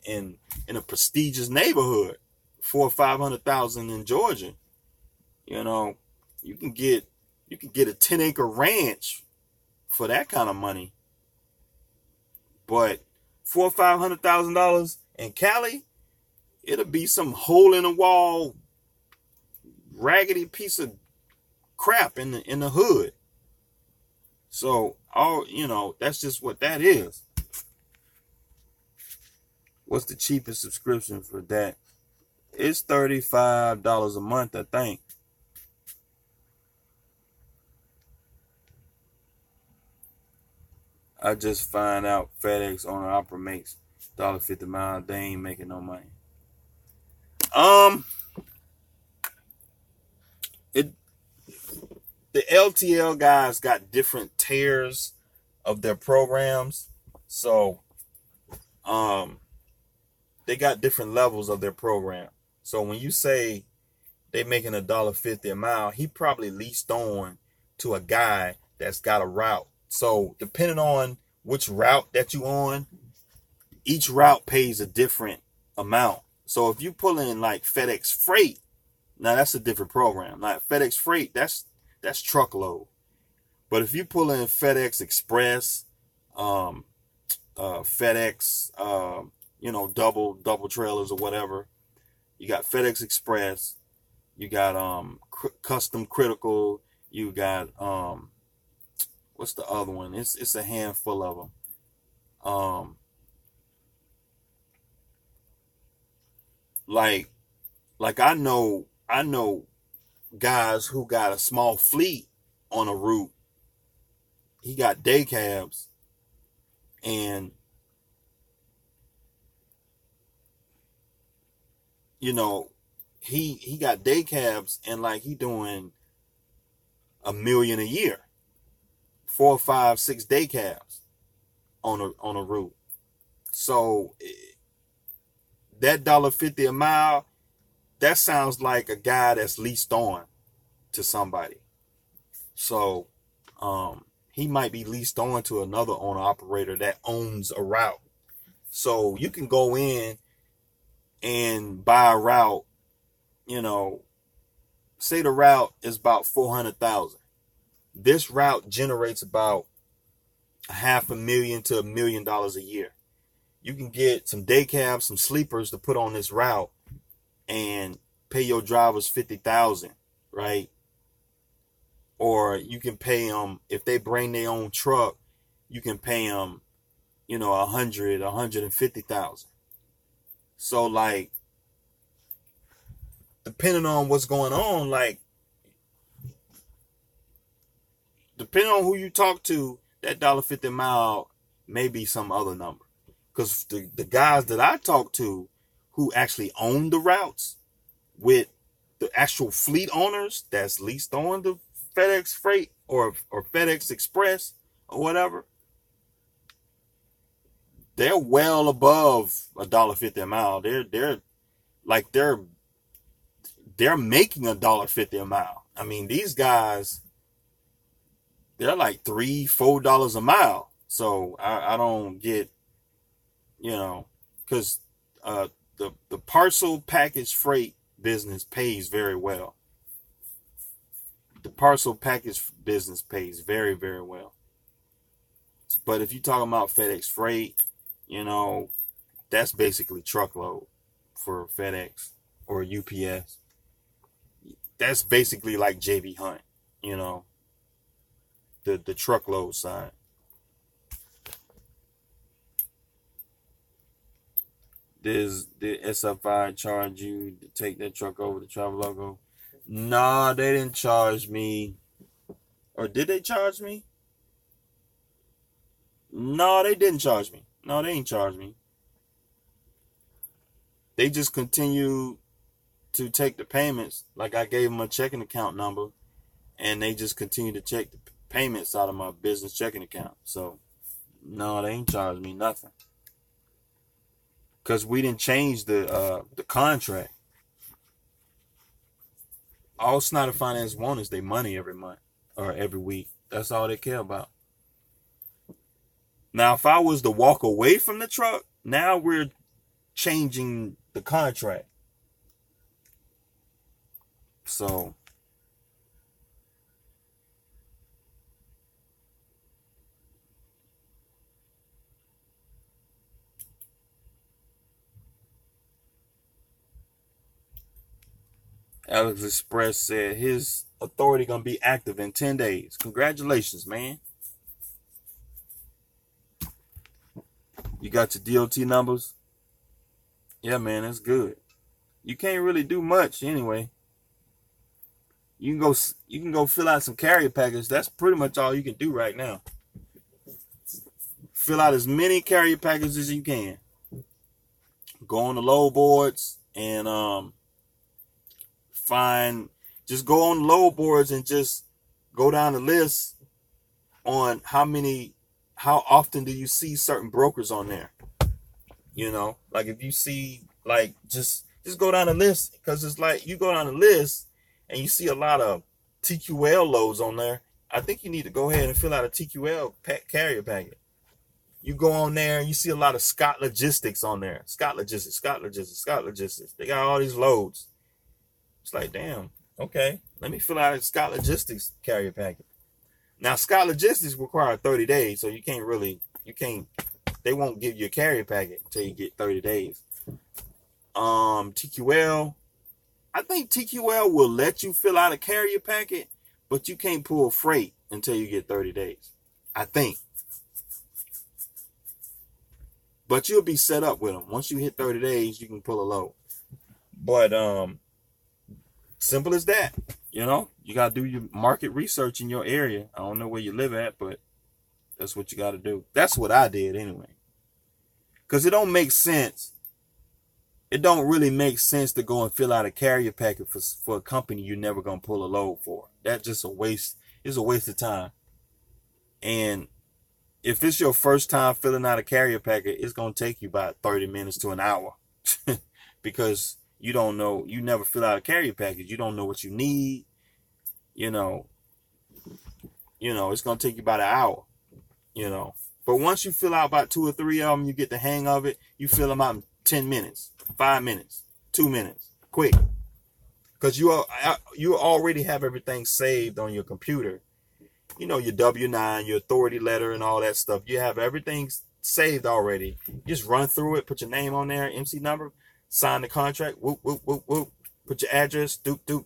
a prestigious neighborhood. 400,000 or 500,000 in Georgia. You know, you can get a 10-acre ranch for that kind of money. But $400,000 or $500,000 in Cali, it'll be some hole in the wall, raggedy piece of crap in the hood. So, that's just what that is. What's the cheapest subscription for that? It's $35 a month, I think. I just find out FedEx owner operator makes $1.50 a mile. They ain't making no money. The LTL guys got different tiers of their programs. So, they got different levels of their program. So when you say they making $1.50 a mile, he probably leased on to a guy that's got a route. So depending on which route that you on, each route pays a different amount. So if you pull in like FedEx Freight, now that's a different program. Like FedEx Freight, that's truckload. But if you pull in FedEx Express, FedEx, double trailers or whatever, you got FedEx Express, you got Custom Critical, you got what's the other one? It's a handful of them. Like I know guys who got a small fleet on a route. He got day cabs, and he got day cabs, and like he doing $1 million a year, 4, 5, 6 day cabs on a route. So that $1.50 a mile, that sounds like a guy that's leased on to somebody. So he might be leased on to another owner operator that owns a route. So you can go in and buy a route, say the route is about 400,000. This route generates about $500,000 to $1 million a year. You can get some day cabs, some sleepers to put on this route and pay your drivers $50,000, right? Or you can pay them, if they bring their own truck, you can pay them, $100,000, $150,000. So like, depending on what's going on, like, depending on who you talk to, that $1.50 a mile may be some other number. Because the guys that I talk to who actually own the routes with the actual fleet owners that's leased on the FedEx Freight or FedEx Express or whatever, they're well above $1.50 a mile. They're making $1.50 a mile. I mean, these guys, they're like $3, $4 a mile. So I don't get, because the parcel package freight business pays very well. The parcel package business pays very, very well. But if you're talking about FedEx Freight, that's basically truckload for FedEx or UPS. That's basically like JB Hunt, the truckload side. Does the SFI charge you to take that truck over to Travelogo? Nah, they didn't charge me. Or did they charge me? No, they didn't charge me. No, they ain't charged me. They just continue to take the payments. Like I gave them a checking account number, and they just continue to check the payments out of my business checking account. So, no, they ain't charged me nothing. Because we didn't change the contract. All Snyder Finance want is their money every month or every week. That's all they care about. Now, if I was to walk away from the truck, now we're changing the contract. So, Alex Express said his authority gonna be active in 10 days. Congratulations, man. You got your DOT numbers? Yeah, man, that's good. You can't really do much anyway. You can go fill out some carrier packets. That's pretty much all you can do right now. Fill out as many carrier packages as you can. Go on the load boards and just go on the load boards and just go down the list on how often do you see certain brokers on there. Like if you see, like, just go down the list, because it's like you go down the list and you see a lot of TQL loads on there. I think you need to go ahead and fill out a TQL carrier packet. You go on there and you see a lot of Scott Logistics on there. Scott Logistics. They got all these loads. It's like, damn, okay, let me fill out a Scott Logistics carrier packet. Now, Scott Logistics require 30 days, so they won't give you a carrier packet until you get 30 days. TQL, I think TQL will let you fill out a carrier packet, but you can't pull freight until you get 30 days. I think. But you'll be set up with them. Once you hit 30 days, you can pull a load. But simple as that. You know, you got to do your market research in your area. I don't know where you live at, but that's what you got to do. That's what I did anyway. Because it don't make sense. It don't really make sense to go and fill out a carrier packet for a company you're never going to pull a load for. That's just a waste. It's a waste of time. And if it's your first time filling out a carrier packet, it's going to take you about 30 minutes to an hour. Because you don't know, you never fill out a carrier package. You don't know what you need. You know, it's going to take you about an hour, But once you fill out about 2 or 3 of them, you get the hang of it. You fill them out in 10 minutes, 5 minutes, 2 minutes, quick. Because you already have everything saved on your computer. Your W-9, your authority letter and all that stuff. You have everything saved already. You just run through it, put your name on there, MC number, sign the contract, whoop, whoop, whoop, whoop. Put your address, doop, doop.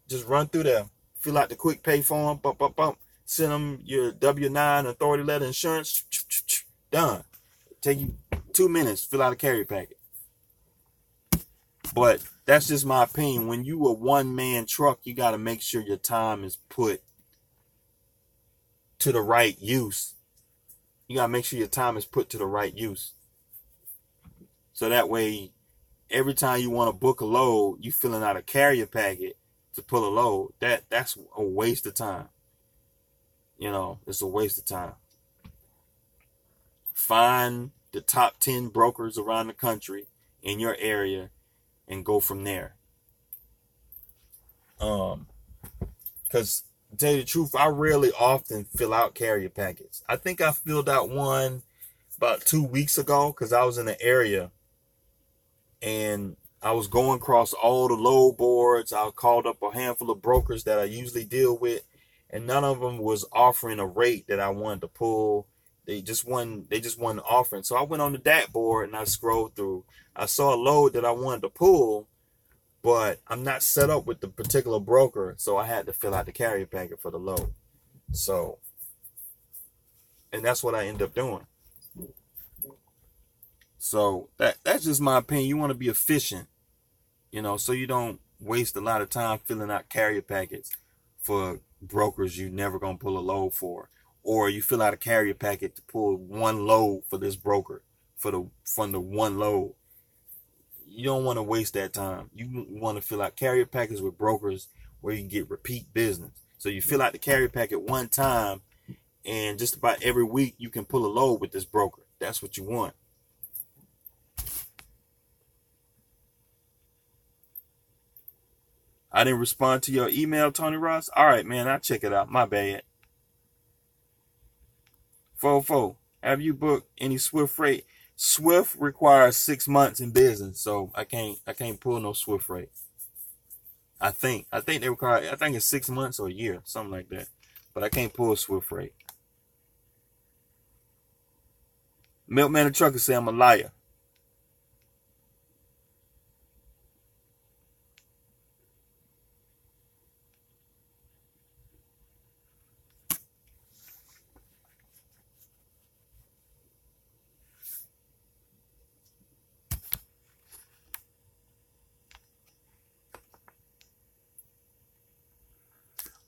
Just run through there. Fill out the quick pay form, bump, bump, bump. Send them your W-9, authority letter, insurance. Done. Take you 2 minutes, fill out a carrier packet. But that's just my opinion. When you a one-man truck, you got to make sure your time is put to the right use. You got to make sure your time is put to the right use. So that way, every time you want to book a load, you filling out a carrier packet to pull a load. That's a waste of time. It's a waste of time. Find the top 10 brokers around the country in your area and go from there. Because to tell you the truth, I rarely often fill out carrier packets. I think I filled out one about 2 weeks ago because I was in the area and I was going across all the load boards. I called up a handful of brokers that I usually deal with, and none of them was offering a rate that I wanted to pull. They just wasn't offering. So I went on the DAT board and I scrolled through. I saw a load that I wanted to pull, but I'm not set up with the particular broker, so I had to fill out the carrier packet for the load. And that's what I ended up doing. So that's just my opinion. You want to be efficient, so you don't waste a lot of time filling out carrier packets for brokers you're never going to pull a load for. Or you fill out a carrier packet to pull one load for this broker from the one load. You don't want to waste that time. You want to fill out carrier packets with brokers where you can get repeat business. So you fill out the carrier packet one time, and just about every week you can pull a load with this broker. That's what you want. I didn't respond to your email, Tony Ross. All right, man, I'll check it out. My bad. Fofo, have you booked any Swift freight? Swift requires 6 months in business, so I can't pull no Swift freight. I think they require, I think it's 6 months or a year, something like that. But I can't pull Swift freight. Milkman the trucker say I'm a liar.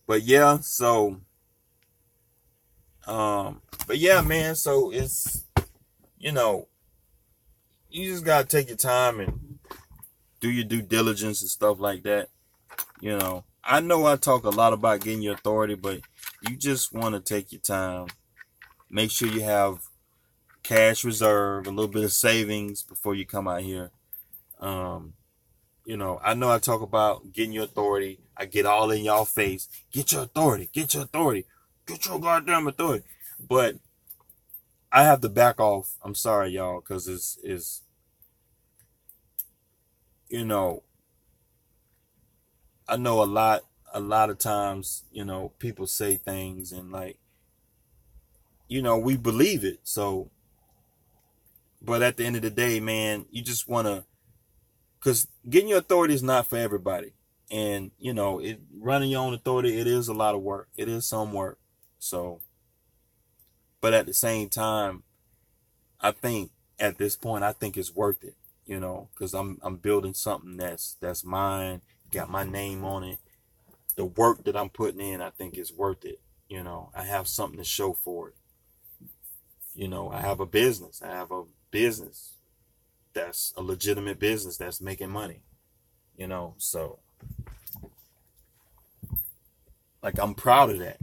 But yeah, man, so it's, you just gotta take your time and do your due diligence and stuff like that. I know I talk a lot about getting your authority, but you just want to take your time. Make sure you have cash reserve, a little bit of savings before you come out here. I know I talk about getting your authority. I get all in y'all face. Get your authority. Get your authority. Get your goddamn authority. But I have to back off. I'm sorry, y'all, because it's I know a lot of times, people say things and like we believe it. So, but at the end of the day, man, you just want to, because getting your authority is not for everybody. And, running your own authority, it is a lot of work. It is some work. So, but at the same time, I think at this point, I think it's worth it, because I'm building something that's mine, got my name on it. The work that I'm putting in, I think is worth it. I have something to show for it. I have a business. That's a legitimate business that's making money, so like, I'm proud of that,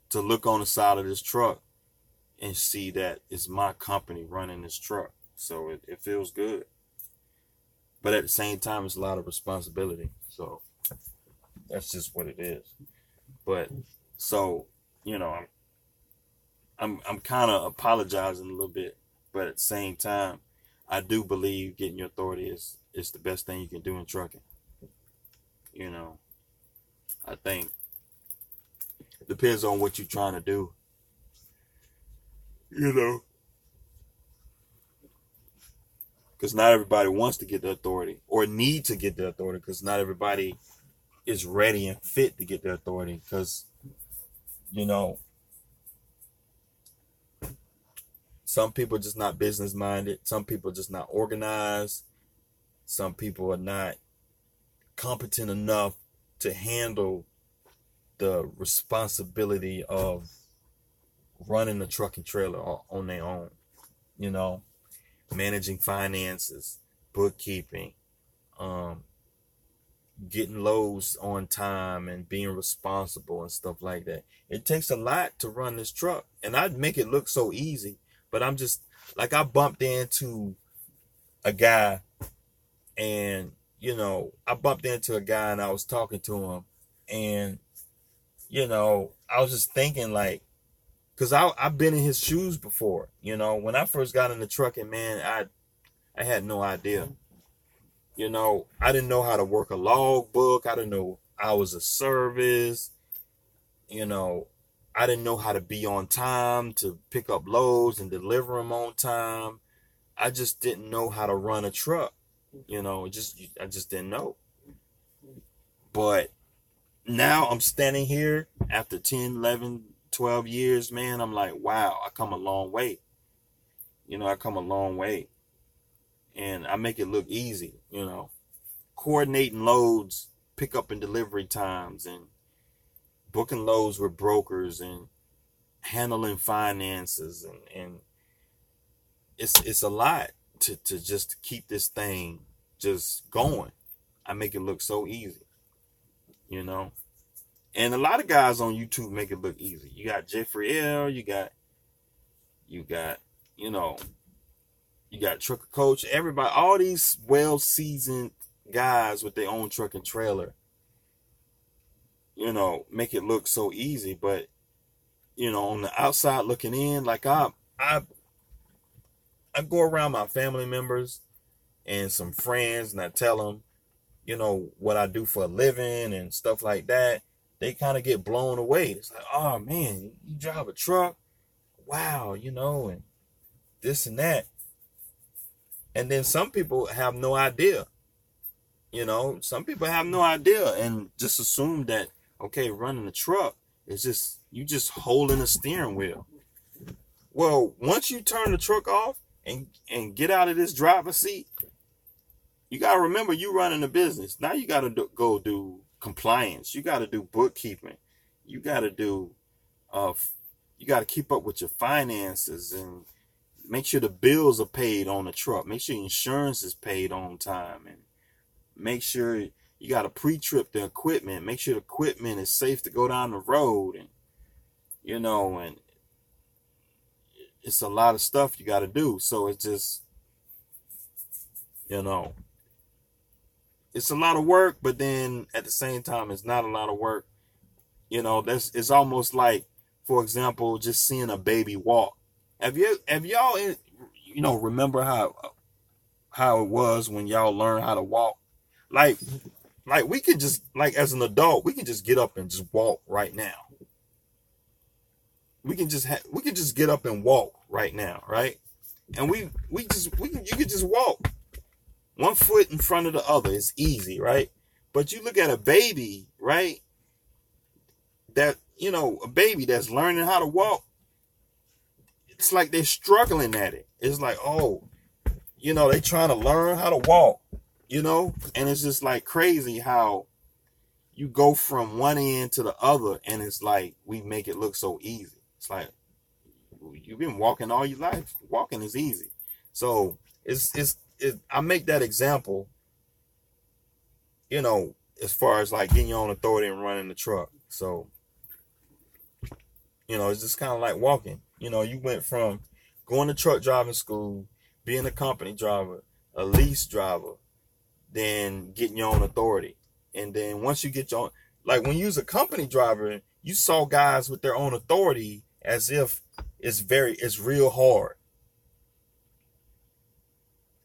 to look on the side of this truck and see that it's my company running this truck. So it feels good. But at the same time, it's a lot of responsibility. So that's just what it is. But so, I'm kind of apologizing a little bit, but at the same time, I do believe getting your authority is the best thing you can do in trucking. I think it depends on what you're trying to do. Because not everybody wants to get the authority or need to get the authority, because not everybody is ready and fit to get the authority, because, some people are just not business minded. Some people are just not organized. Some people are not competent enough to handle the responsibility of running a truck and trailer on their own, managing finances, bookkeeping, getting loads on time and being responsible and stuff like that. It takes a lot to run this truck, and I'd make it look so easy, but I'm just like, I bumped into a guy and, I was talking to him, and, I was just thinking, like, because I've been in his shoes before, when I first got in the trucking, man, I had no idea. I didn't know how to work a log book. I didn't know hours of service. I didn't know how to be on time to pick up loads and deliver them on time. I just didn't know how to run a truck. I just didn't know. But now I'm standing here after 10, 11, 12 years, man. I'm like, wow, I come a long way. I come a long way. And I make it look easy, coordinating loads, pickup and delivery times, and booking loads with brokers, and handling finances, and it's a lot to just keep this thing just going. I make it look so easy, and a lot of guys on YouTube make it look easy. You got Jeffrey L, you got Trucker Coach, everybody, all these well-seasoned guys with their own truck and trailer, make it look so easy. But, on the outside looking in, like I go around my family members and some friends, and I tell them, what I do for a living and stuff like that. They kind of get blown away. It's like, oh man, you drive a truck? Wow, and this and that. And then some people have no idea. Some people have no idea and just assume that, okay, running a truck is just, you just holding a steering wheel. Well, once you turn the truck off and get out of this driver's seat, you got to remember you running a business. Now you got to go do compliance. You got to do bookkeeping. You got to do, you got to keep up with your finances and make sure the bills are paid on the truck. Make sure insurance is paid on time, and make sure you got to pre-trip the equipment. Make sure the equipment is safe to go down the road, and and it's a lot of stuff you got to do. So it's just, it's a lot of work, but then at the same time, it's not a lot of work. It's almost like, for example, just seeing a baby walk. Have y'all, remember how it was when y'all learned how to walk? Like we could just, like, as an adult, we can just get up and just walk right now. we can just get up and walk right now, right? And you can just walk one foot in front of the other. It's easy, right? But you look at a baby, right? That, a baby that's learning how to walk, it's like they're struggling at it. It's like, oh, they trying to learn how to walk, and it's just like crazy how you go from one end to the other, and it's like we make it look so easy. It's like you've been walking all your life. Walking is easy. So I make that example, as far as like getting your own authority and running the truck. So, it's just kind of like walking. You went from going to truck driving school, being a company driver, a lease driver, then getting your own authority. And then once you get your own, like when you was a company driver, you saw guys with their own authority as if it's real hard.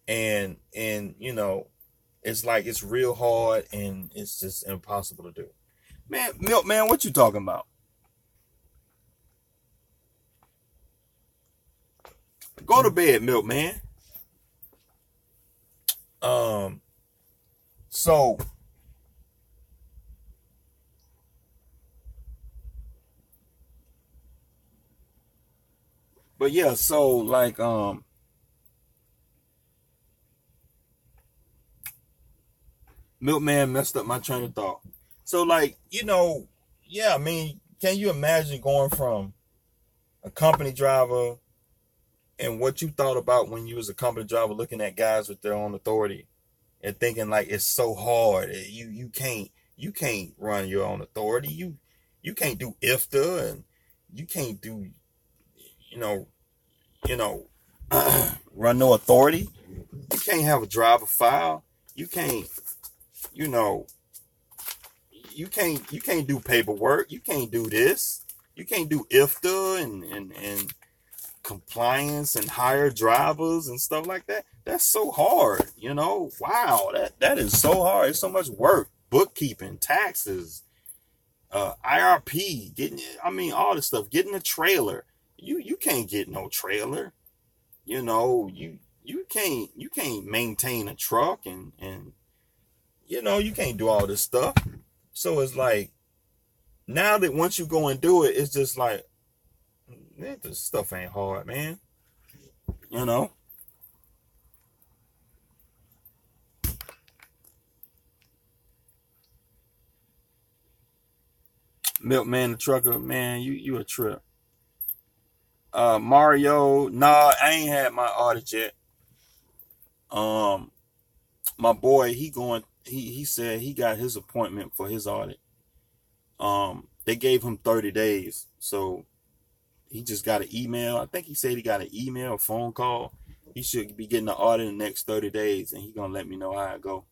And it's like it's real hard and it's just impossible to do. Man, Milkman, what you talking about? Go to bed, Milkman. So but yeah, so like Milkman messed up my train of thought. So like, yeah, I mean, can you imagine going from a company driver and what you thought about when you was a company driver, looking at guys with their own authority and thinking like it's so hard. You can't run your own authority. You can't do IFTA, and you can't do run no authority. You can't have a driver file. You can't you can't do paperwork. You can't do this. You can't do IFTA and compliance and hire drivers and stuff like that. That's so hard, Wow, that is so hard. It's so much work. Bookkeeping, taxes, IRP, all this stuff. Getting a trailer. You can't get no trailer. You can't maintain a truck and you can't do all this stuff. So it's like, now that once you go and do it, it's just like, this stuff ain't hard, man. Milkman the trucker, man, you a trip. Mario, nah, I ain't had my audit yet. My boy, he said he got his appointment for his audit. They gave him 30 days, so he just got an email. I think he said he got an email, a phone call. He should be getting the audit in the next 30 days, and he's going to let me know how it go.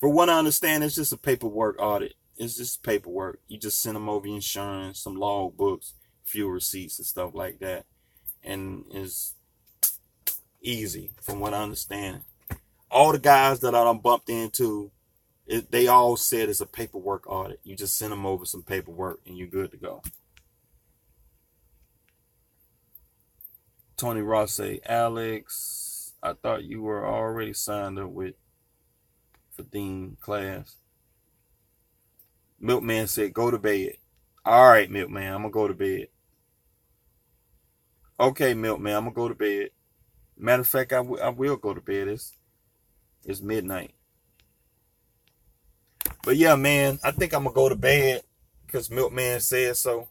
For what I understand, it's just a paperwork audit. It's just paperwork. You just send them over insurance, some log books, few receipts and stuff like that. And it's easy from what I understand. All the guys that I done bumped into, they all said it's a paperwork audit. You just send them over some paperwork and you're good to go. Tony Ross say, Alex, I thought you were already signed up with Dean class. Milkman said, go to bed. All right, Milkman, I'm going to go to bed. Okay, Milkman, I'm going to go to bed. Matter of fact, I will go to bed. It's midnight. But yeah, man, I think I'm going to go to bed because Milkman said so.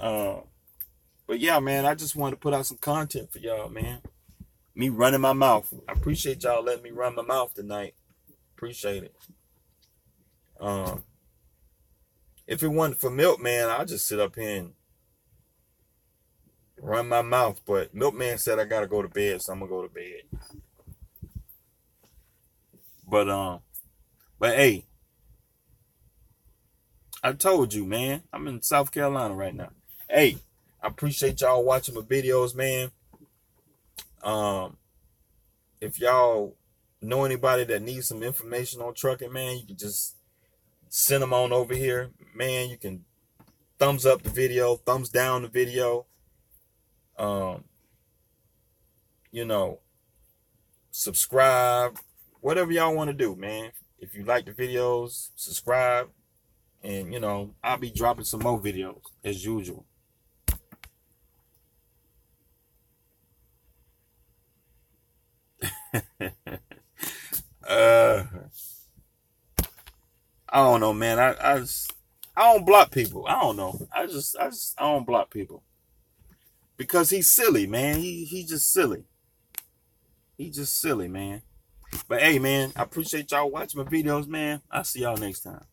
But yeah, man, I just wanted to put out some content for y'all, man. Me running my mouth. I appreciate y'all letting me run my mouth tonight. Appreciate it. If it wasn't for Milkman, I'll just sit up here and run my mouth. But Milkman said I gotta go to bed, so I'm gonna go to bed. But hey, I told you, man, I'm in South Carolina right now. Hey, I appreciate y'all watching my videos, man. If y'all know anybody that needs some information on trucking, man, you can just send them on over here. Man, you can thumbs up the video, thumbs down the video. You know, subscribe, whatever y'all want to do, man. If you like the videos, subscribe. And, you know, I'll be dropping some more videos as usual. I don't know, man. I don't block people. I don't know. I don't block people. Because he's silly, man. He just silly. He just silly, man. But hey, man, I appreciate y'all watching my videos, man. I'll see y'all next time.